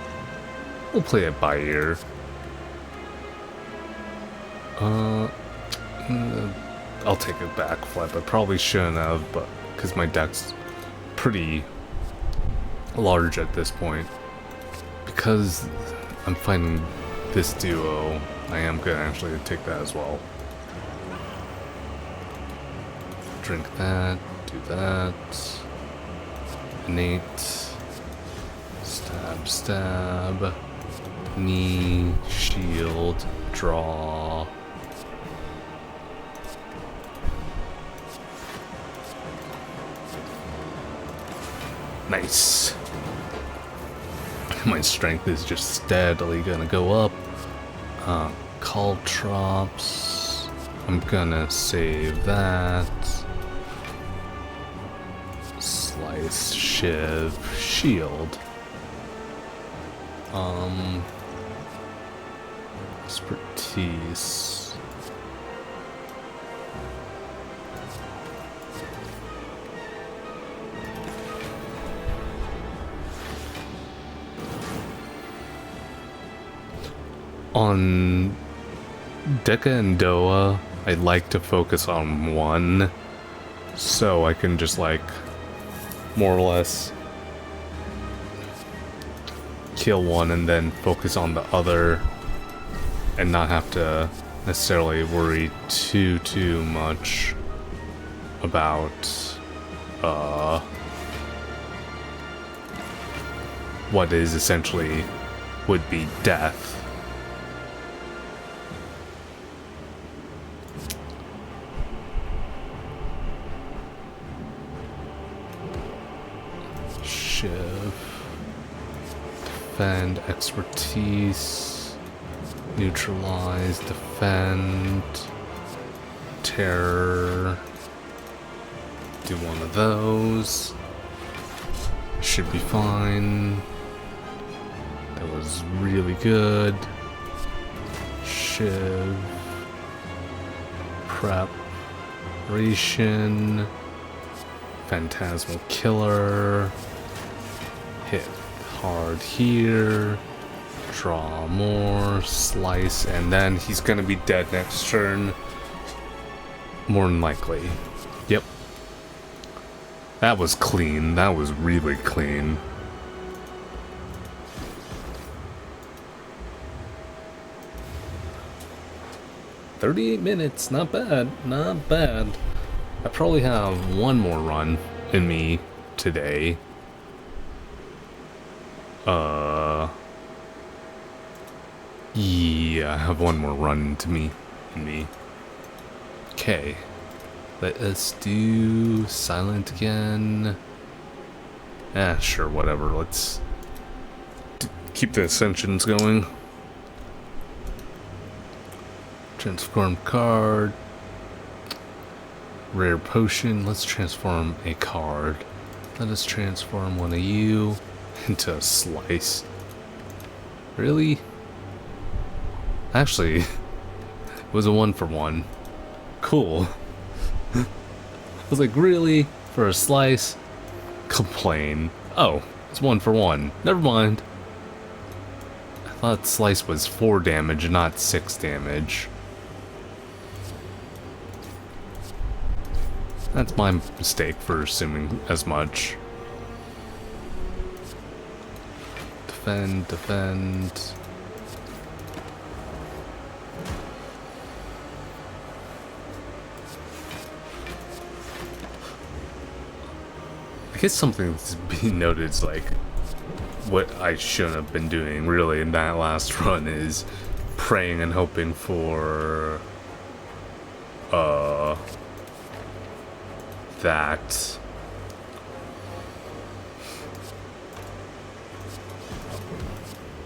play it by ear. I'll take a back flip. I probably shouldn't have, but because my deck's pretty large at this point. Because I'm fighting this duo, I am gonna actually take that as well. Drink that, do that. Innate. Stab, stab. Knee, shield, draw. Nice. My strength is just steadily gonna go up. Call drops. I'm gonna save that. Slice, shiv, shield. Expertise. On Deca and Doa, I like to focus on one, so I can just like more or less kill one and then focus on the other and not have to necessarily worry too much about what is essentially would be death. Shiv. defend, expertise, neutralize, defend, terror. Do one of those. Should be fine. That was really good. Shiv. Preparation. Phantasmal Killer. Hit hard here. Draw more. Slice. And then he's gonna be dead next turn. More than likely. Yep. That was clean. That was really clean. $38, not bad, not bad. I probably have one more run in me today. Yeah, I have one more run to me in me. Okay. Let us do silent again. Sure, whatever. Let's keep the ascensions going. Transform card. Rare potion. Let's transform a card. Let us transform one of you into a slice. Really? Actually, it was a 1-for-1. Cool. I was like, really? For a slice? Complain. Oh, it's 1-for-1. Never mind. I thought slice was 4 damage, not 6 damage. That's my mistake for assuming as much. Defend, defend. I guess something to be noted is like what I shouldn't have been doing really in that last run is praying and hoping for that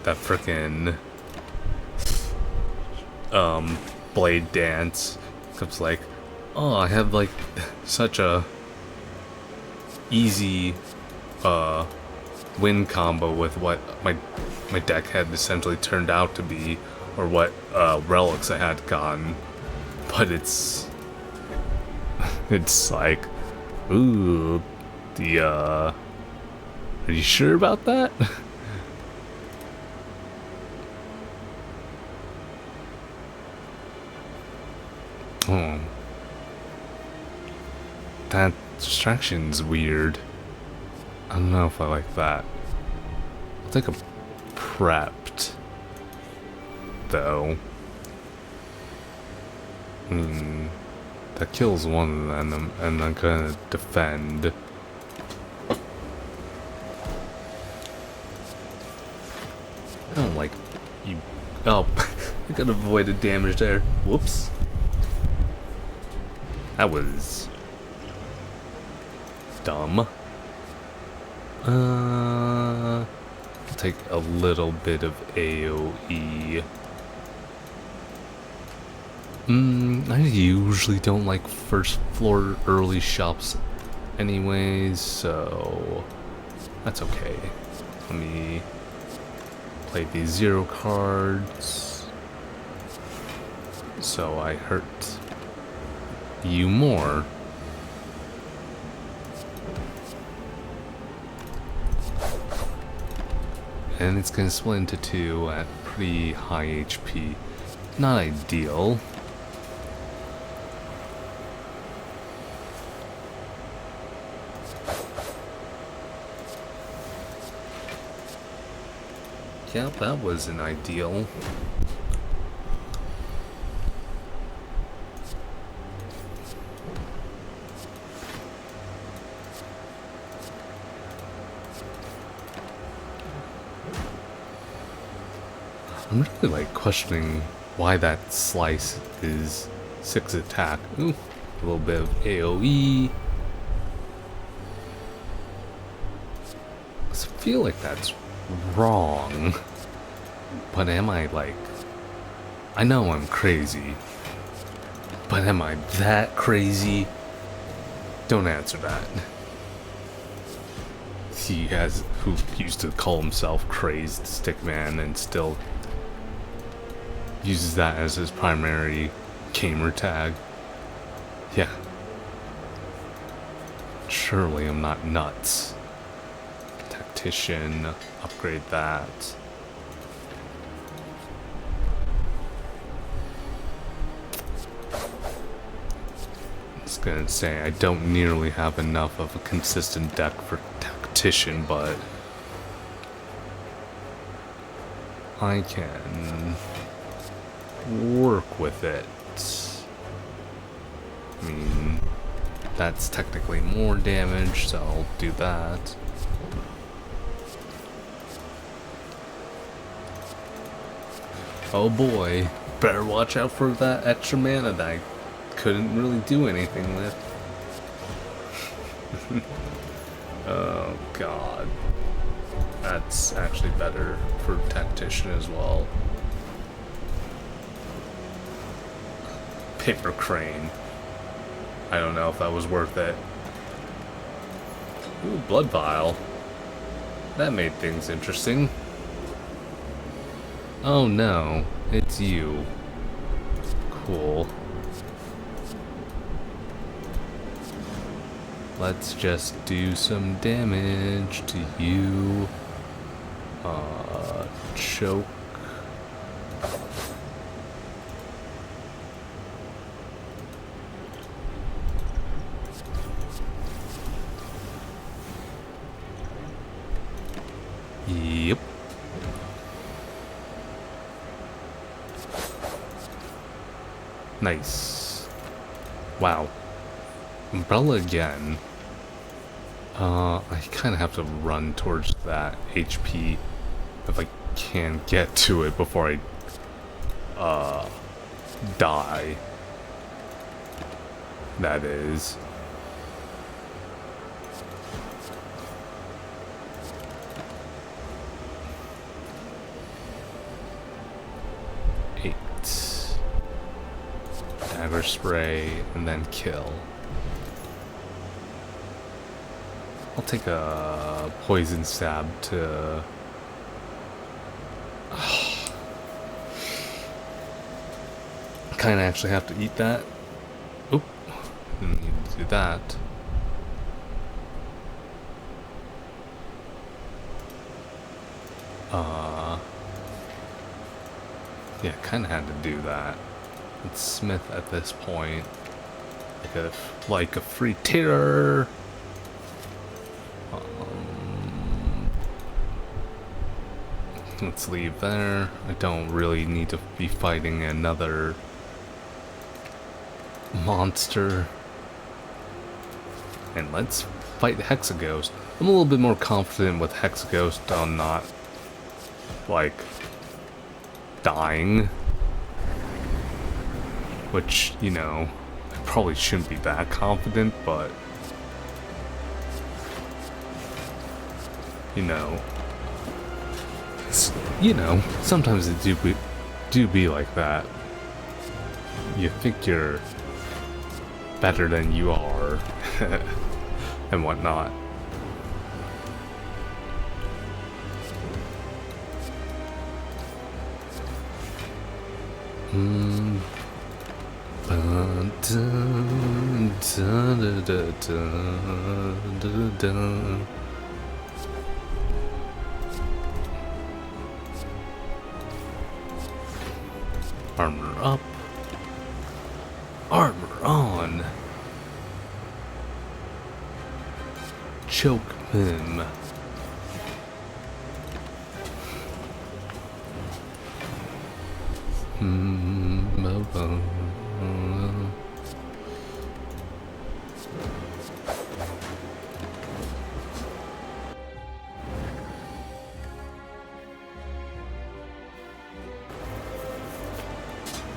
frickin' blade dance comes like, oh, I have like such a easy win combo with what my deck had essentially turned out to be, or what relics I had gotten, but it's like, ooh, are you sure about that? Oh, that distraction's weird. I don't know if I like that. I'll take a prepped, though. That kills one of them, and I'm gonna defend. I don't like you. Oh, I could have avoided damage there. Whoops. That was dumb. I'll take a little bit of AoE. I usually don't like first floor early shops anyways, so that's okay. Let me play these 0 cards so I hurt you more. And it's gonna split into 2 at pretty high HP. Not ideal. Yeah, that wasn't ideal. I'm really like questioning why that slice is 6 attack. Ooh, a little bit of AoE. I feel like that's wrong. But am I like... I know I'm crazy. But am I that crazy? Don't answer that. He who used to call himself Crazed Stickman and still uses that as his primary gamer tag. Yeah. Surely I'm not nuts. Tactician, upgrade that. I was gonna say, I don't nearly have enough of a consistent deck for Tactician, but I can work with it. I mean, that's technically more damage, so I'll do that. Oh boy, better watch out for that extra mana that I couldn't really do anything with. Oh god. That's actually better for Tactician as well. Paper Crane. I don't know if that was worth it. Ooh, Blood Vial. That made things interesting. Oh no, it's you. Cool. Let's just do some damage to you. Choke. Yep. Nice. Wow. Umbrella again. I kind of have to run towards that HP if I can get to it before I die. That is. Dagger spray and then kill. I'll take a poison stab to... Kinda actually have to eat that. Oop. Didn't need to do that. Yeah, kinda had to do that. It's Smith at this point. Like a free terror. Let's leave there. I don't really need to be fighting another monster. And let's fight Hexaghost. I'm a little bit more confident with Hexaghost on not, like, dying. Which, you know, I probably shouldn't be that confident, but... You know, sometimes it do be like that. You think you're better than you are, and whatnot. Armor up. Armor on. Choke him.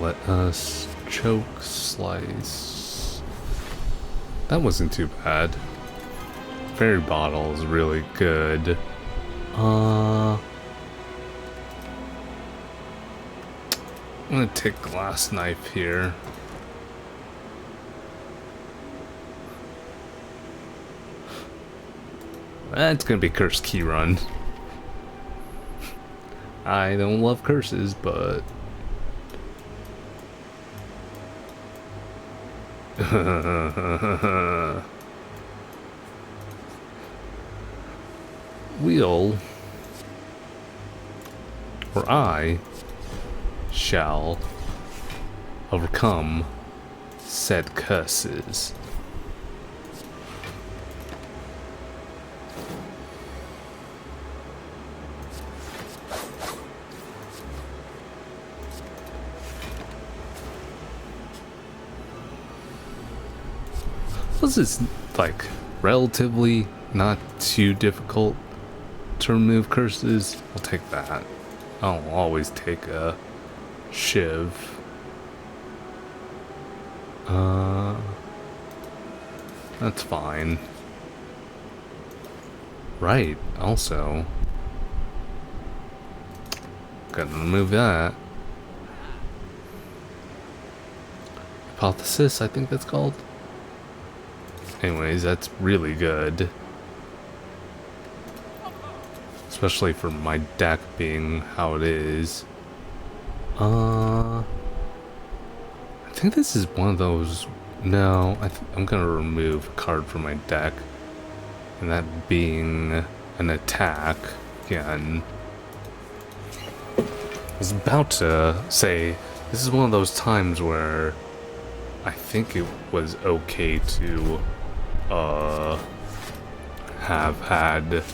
Let us choke slice. That wasn't too bad. Fairy bottle is really good. I'm gonna take glass knife here. That's gonna be curse key run. I don't love curses, but we'll, or I shall overcome said curses. This is like relatively not too difficult to remove curses. I'll take that. I'll always take a shiv. That's fine. Right, also. Gotta remove that. Hypothesis, I think that's called. Anyways, that's really good. Especially for my deck being how it is. I think this is one of those... No, I'm gonna remove a card from my deck. And that being an attack again. I was about to say, this is one of those times where I think it was okay to have had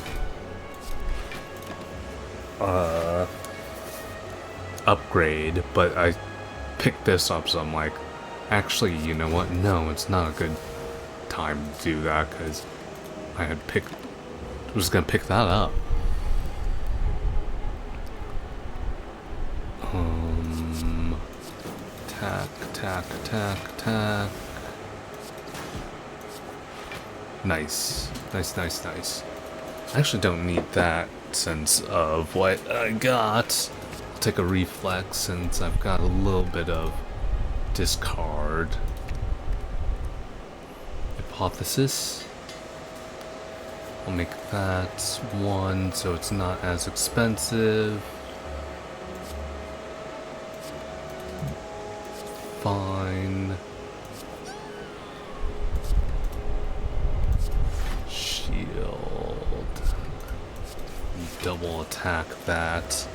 upgrade, but I picked this up, so I'm like, actually, you know what? No, it's not a good time to do that, because I was gonna pick that up. Attack. Nice. I actually don't need that since of what I got. I'll take a reflex since I've got a little bit of discard. Hypothesis. I'll make that 1 so it's not as expensive. Fine. Shield. Double attack that.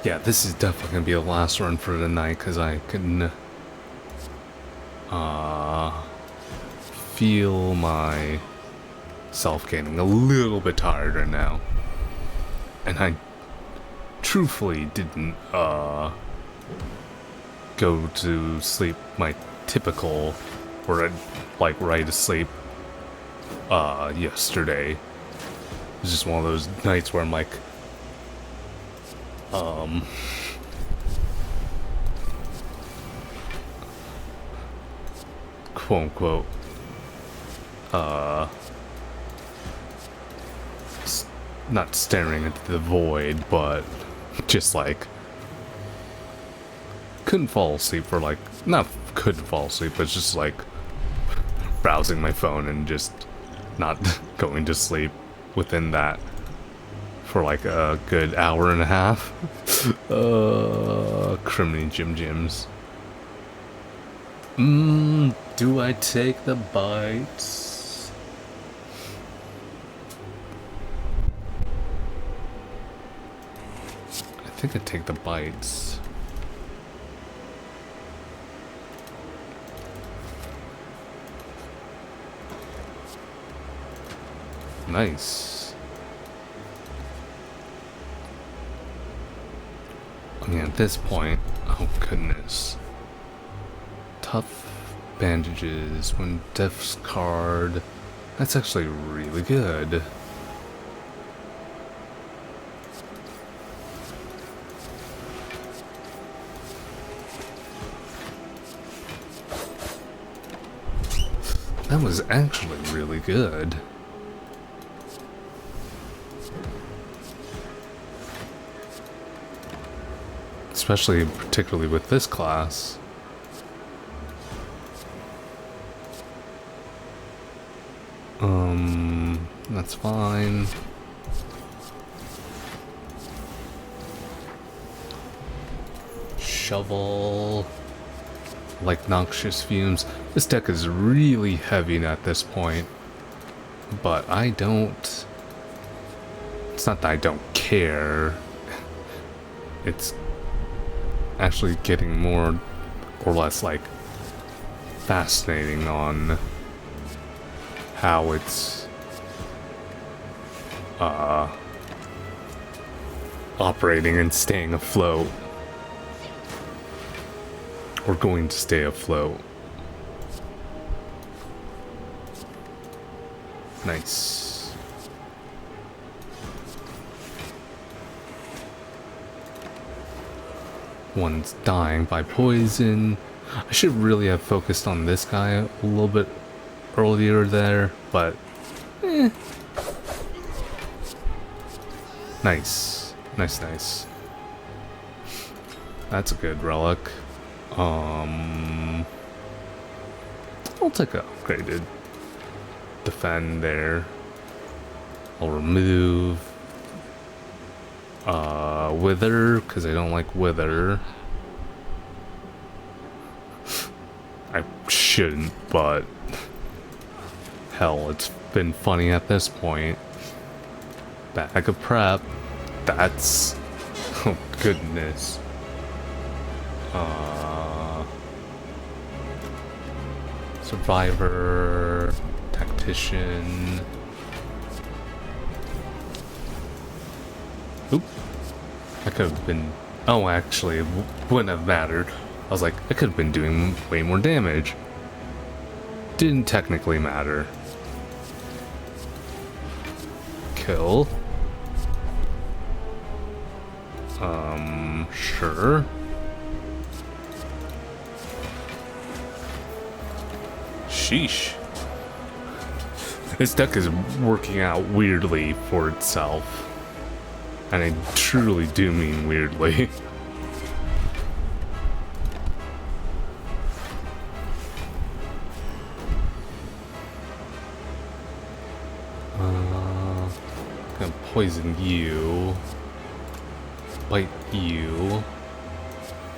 Yeah, this is definitely gonna be the last run for the night because I can feel myself getting a little bit tired right now. And I truthfully didn't go to sleep my typical, or I'd like right to sleep yesterday. It was just one of those nights where I'm like quote unquote not staring into the void, but just like couldn't fall asleep for like, not couldn't fall asleep, but just like browsing my phone and just not going to sleep within that for like a good hour and a half. Criminy Jims. Do I take the bites? I think I take the bites. Nice. I mean, at this point, oh goodness. Tough bandages when death's card. That's actually really good. That was actually really good. especially particularly with this class. That's fine. Shovel. Like noxious fumes. This deck is really heavy at this point. But I don't... It's not that I don't care. It's actually getting more or less like fascinating on how it's operating and staying afloat, or going to stay afloat. Nice. One's dying by poison. I should really have focused on this guy a little bit earlier there, but Nice. Nice, nice. That's a good relic. I'll take an upgraded defend there. I'll remove wither, because I don't like wither. I shouldn't, but hell, it's been funny at this point. Bag of prep. That's... oh goodness. Survivor, tactician. Oop. I could have been... oh, actually, it wouldn't have mattered. I was like, I could have been doing way more damage. Didn't technically matter. Kill. Sure. Sheesh. This deck is working out weirdly for itself. And I truly do mean weirdly. Gonna poison you. Bite you.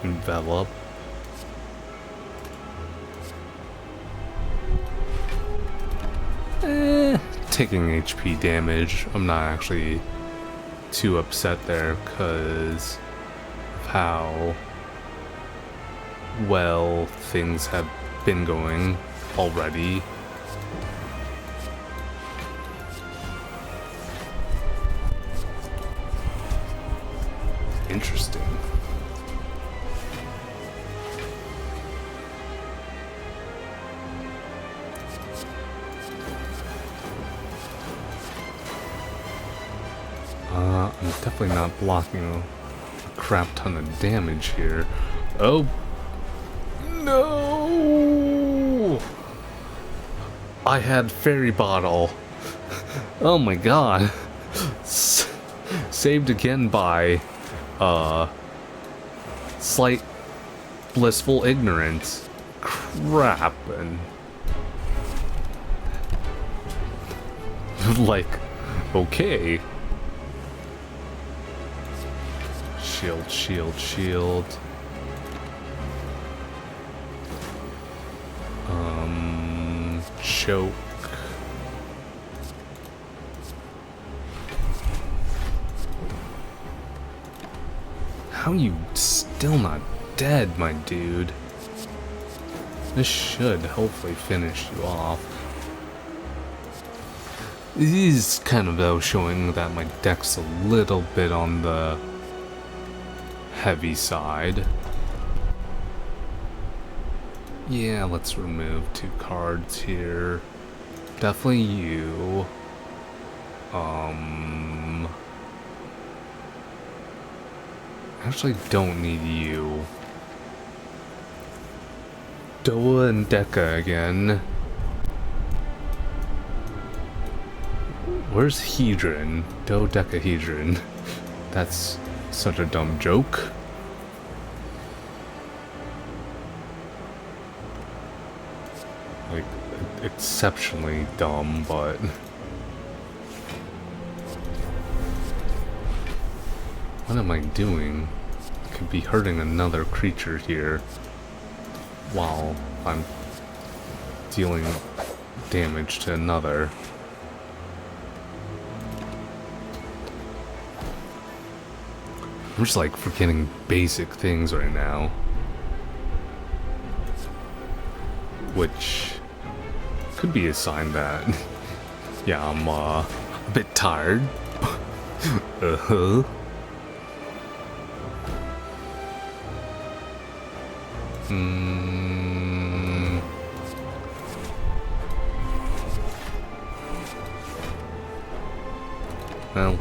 Envelop. Taking HP damage. I'm not actually too upset there because of how well things have been going already. Interesting. I'm definitely not blocking a crap ton of damage here. Oh no! I had fairy bottle. Oh my god. Saved again by slight blissful ignorance. Crap. And like, okay. Shield, shield, shield. Choke. How are you still not dead, my dude? This should hopefully finish you off. This is kind of though showing that my deck's a little bit on the heavy side. Yeah, let's remove 2 cards here. Definitely you. Actually don't need you. Doa and Deca again. Where's Hedron? Dodecahedron. That's such a dumb joke. like exceptionally dumb, but what am I doing? I could be hurting another creature here while I'm dealing damage to another. I'm just like forgetting basic things right now, which could be a sign that yeah, I'm a bit tired. Well,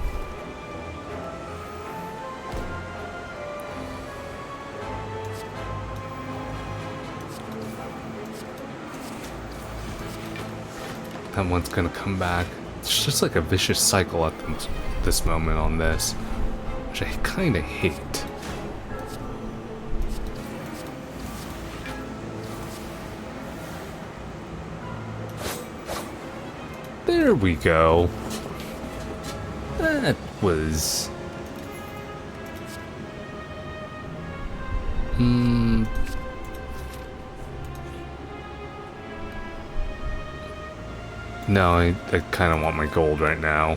that one's gonna come back. It's just like a vicious cycle at this moment on this, which I kind of hate. There we go. That was... No, I kind of want my gold right now.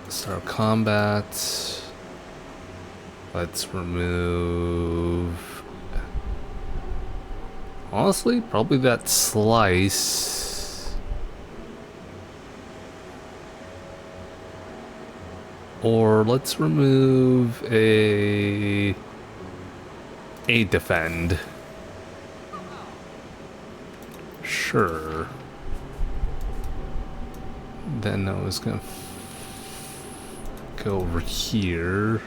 Start combat. Let's remove... Honestly, probably that slice. Or let's remove a defend. Sure. Then I was gonna go over here.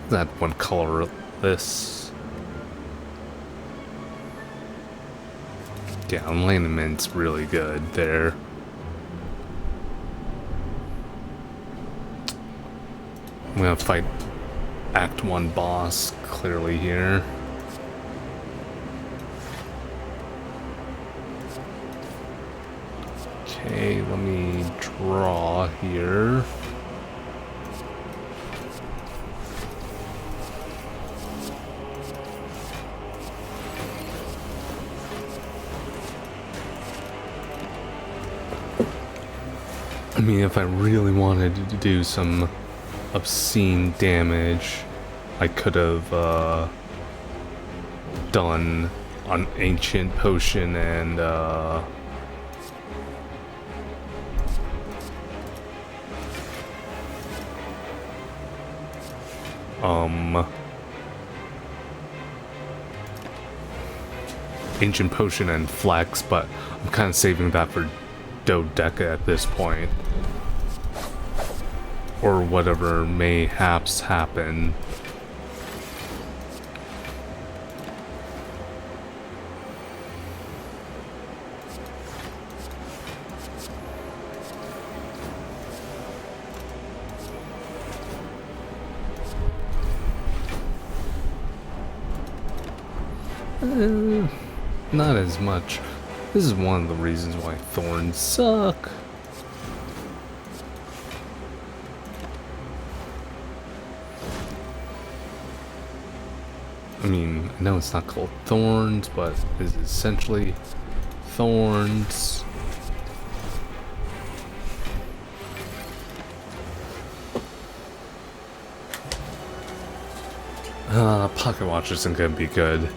That one colorless. Yeah, alignment's really good there. I'm gonna fight Act 1 boss clearly here. Okay, let me draw here. I mean, if I really wanted to do some obscene damage, I could have done an ancient potion and ancient potion and flex, but I'm kind of saving that for Dodeca at this point, or whatever mayhaps happen. Not as much. This is one of the reasons why thorns suck. I mean, I know it's not called thorns, but it's essentially thorns. Pocket Watch isn't gonna be good.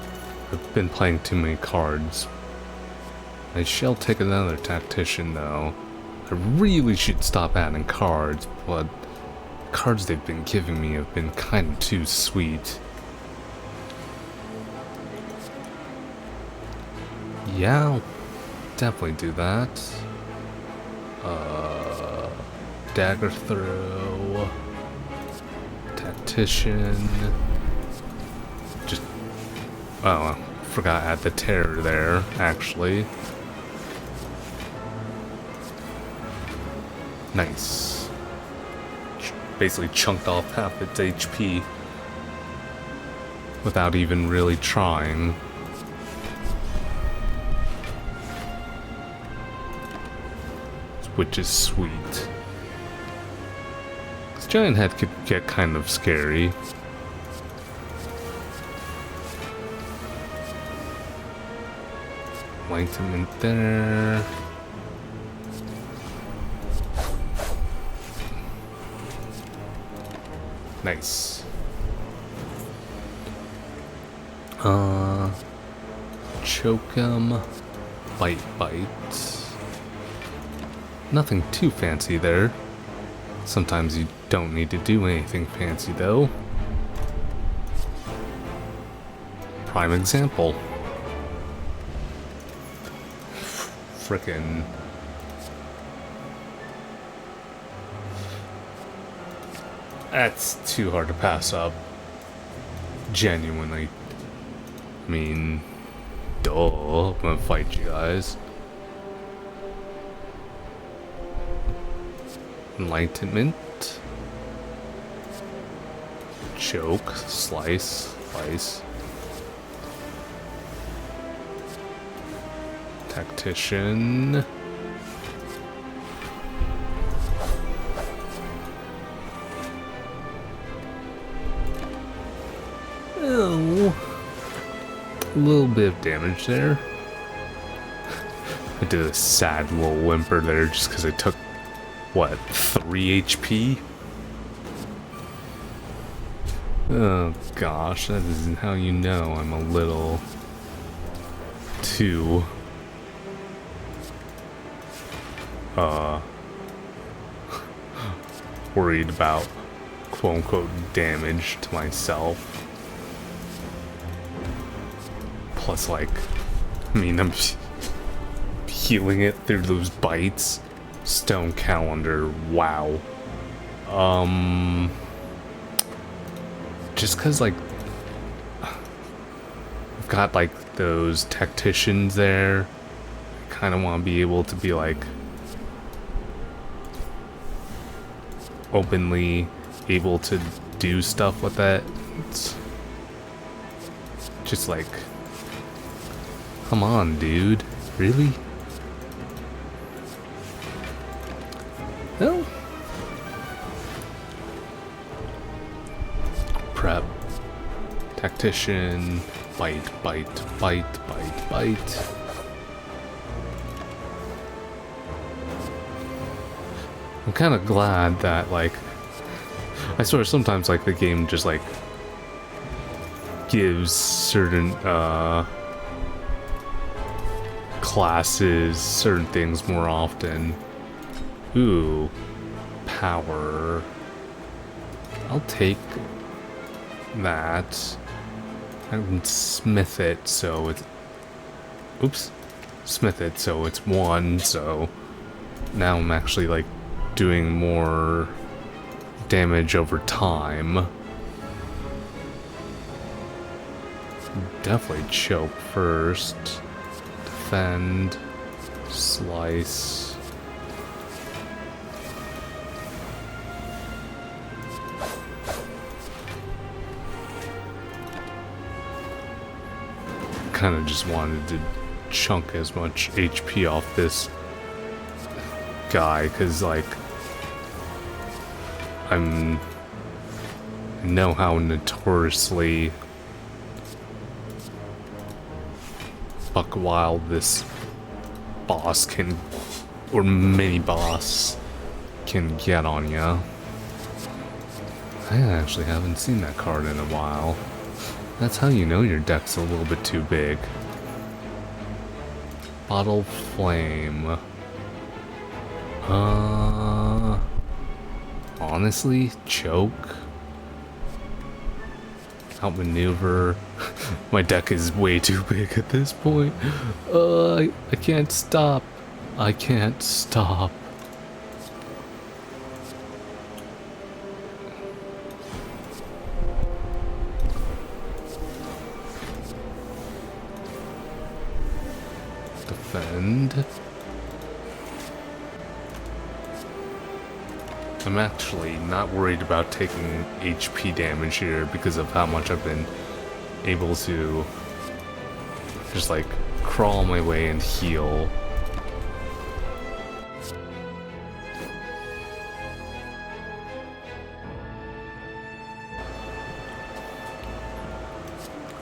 I've been playing too many cards. I shall take another tactician though. I really should stop adding cards, but cards they've been giving me have been kind of too sweet. Yeah, I'll definitely do that. Dagger throw. Tactician. Just... Oh, I forgot to add the terror there, actually. Nice. basically chunked off half its HP without even really trying. Which is sweet. This giant head could get kind of scary. Enlightenment there. Nice. Choke him. Bite. Nothing too fancy there. Sometimes you don't need to do anything fancy though. Prime example. Frickin'. That's too hard to pass up. Genuinely. I mean, duh, I'm gonna fight you guys. Enlightenment. Choke. Slice. Tactician. Oh. A little bit of damage there. I did a sad little whimper there just because I took, what, 3 HP? Oh gosh, that isn't how you know I'm a little too worried about quote-unquote damage to myself. Plus, like, I mean, I'm healing it through those bites. Stone calendar, wow. Just cause, like, I've got, like, those tacticians there. I kind of want to be able to be, like, openly able to do stuff with that. It's just like, come on, dude. Really? No. Prep. Tactician. Bite. I'm kind of glad that, like, I swear sometimes, like, the game just, like, gives certain, classes certain things more often. Ooh. Power. I'll take that. I can smith it so it's... Oops. Smith it so it's 1, so... Now I'm actually, like, doing more damage over time. Definitely choke first. Defend. Slice. Kind of just wanted to chunk as much HP off this guy, because, like, I know how notoriously buck wild this boss can, or mini boss can get on ya. I actually haven't seen that card in a while. That's how you know your deck's a little bit too big. Bottle Flame. Honestly, choke. Outmaneuver. My deck is way too big at this point. I can't stop. I can't stop. Defend. I'm actually not worried about taking HP damage here because of how much I've been able to just like crawl my way and heal.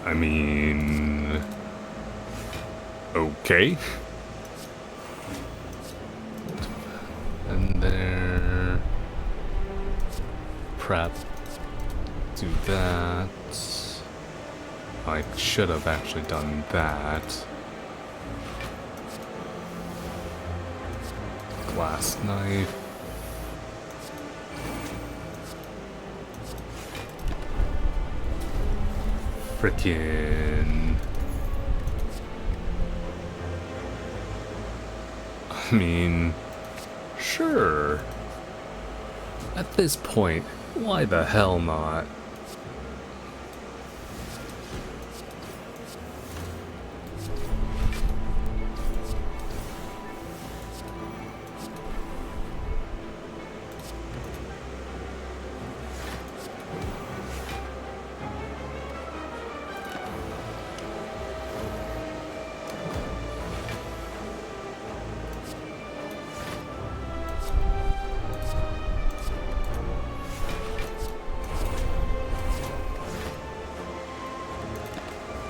I mean, okay. And there, prep, do that. I should have actually done that. Glass knife. Frickin'. I mean, sure. At this point, why the hell not?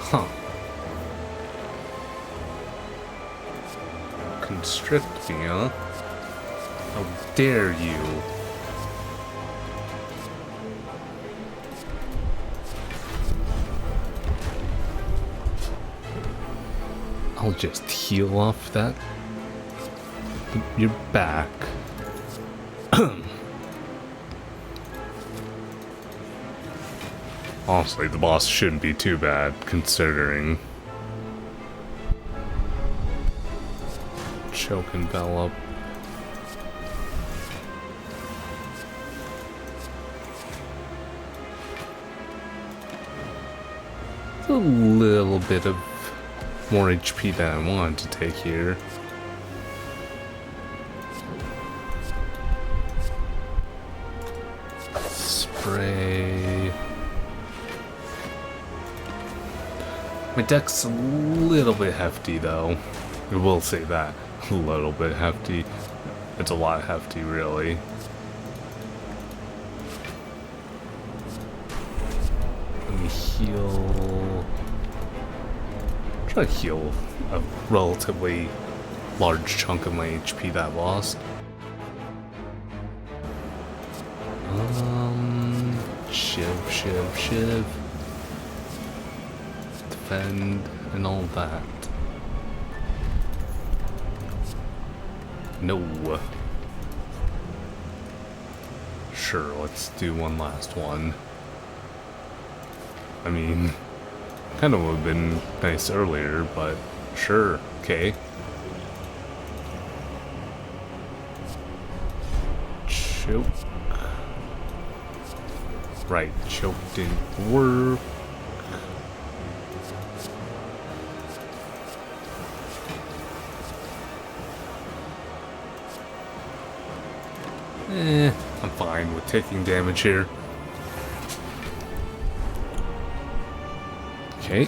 Huh. Constrict me, huh? How dare you? I'll just heal off that. You're back. Honestly, the boss shouldn't be too bad, considering. Choke envelop. It's a little bit of more HP than I wanted to take here. Spray. My deck's a little bit hefty, though. I will say that. A little bit hefty. It's a lot hefty, really. Let me heal. Try to heal a relatively large chunk of my HP that I lost. Shiv. Defend and all that. No. Sure, let's do one last one. I mean, kind of would have been nice earlier, but sure, okay. Choke. Right, choke didn't work. I'm fine with taking damage here. Okay.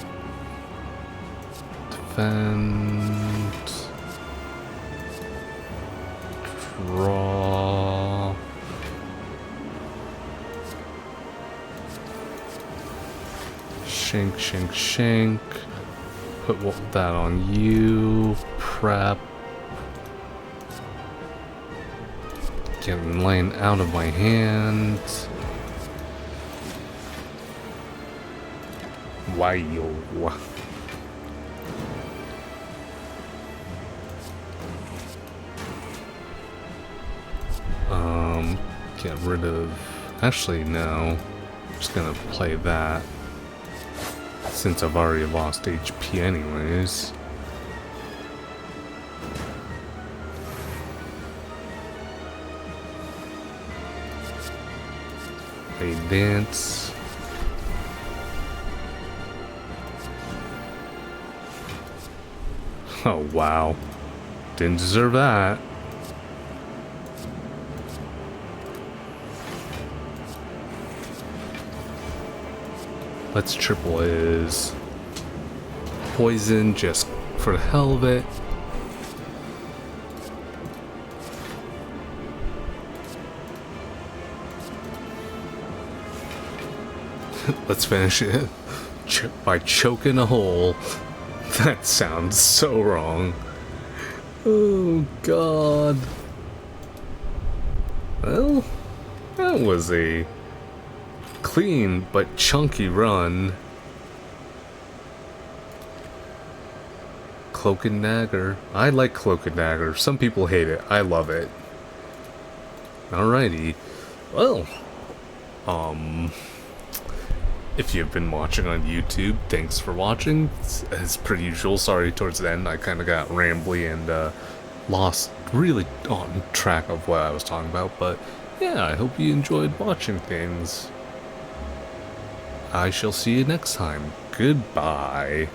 Defend. Draw. Shank. Put that on you. Prep. Getting laying out of my hand. Wow. Get rid of. Actually, no. I'm just gonna play that. Since I've already lost HP anyways. They dance. Oh wow. Didn't deserve that. Let's triple his poison just for the hell of it. Let's finish it by choking a hole. That sounds so wrong. Oh god. Well, that was a clean but chunky run. Cloak and Dagger. I like Cloak and Dagger. Some people hate it. I love it. Alrighty. Well, if you've been watching on YouTube, thanks for watching. As per usual, sorry towards the end I kind of got rambly and lost really on track of what I was talking about, but yeah, I hope you enjoyed watching things. I shall see you next time. Goodbye.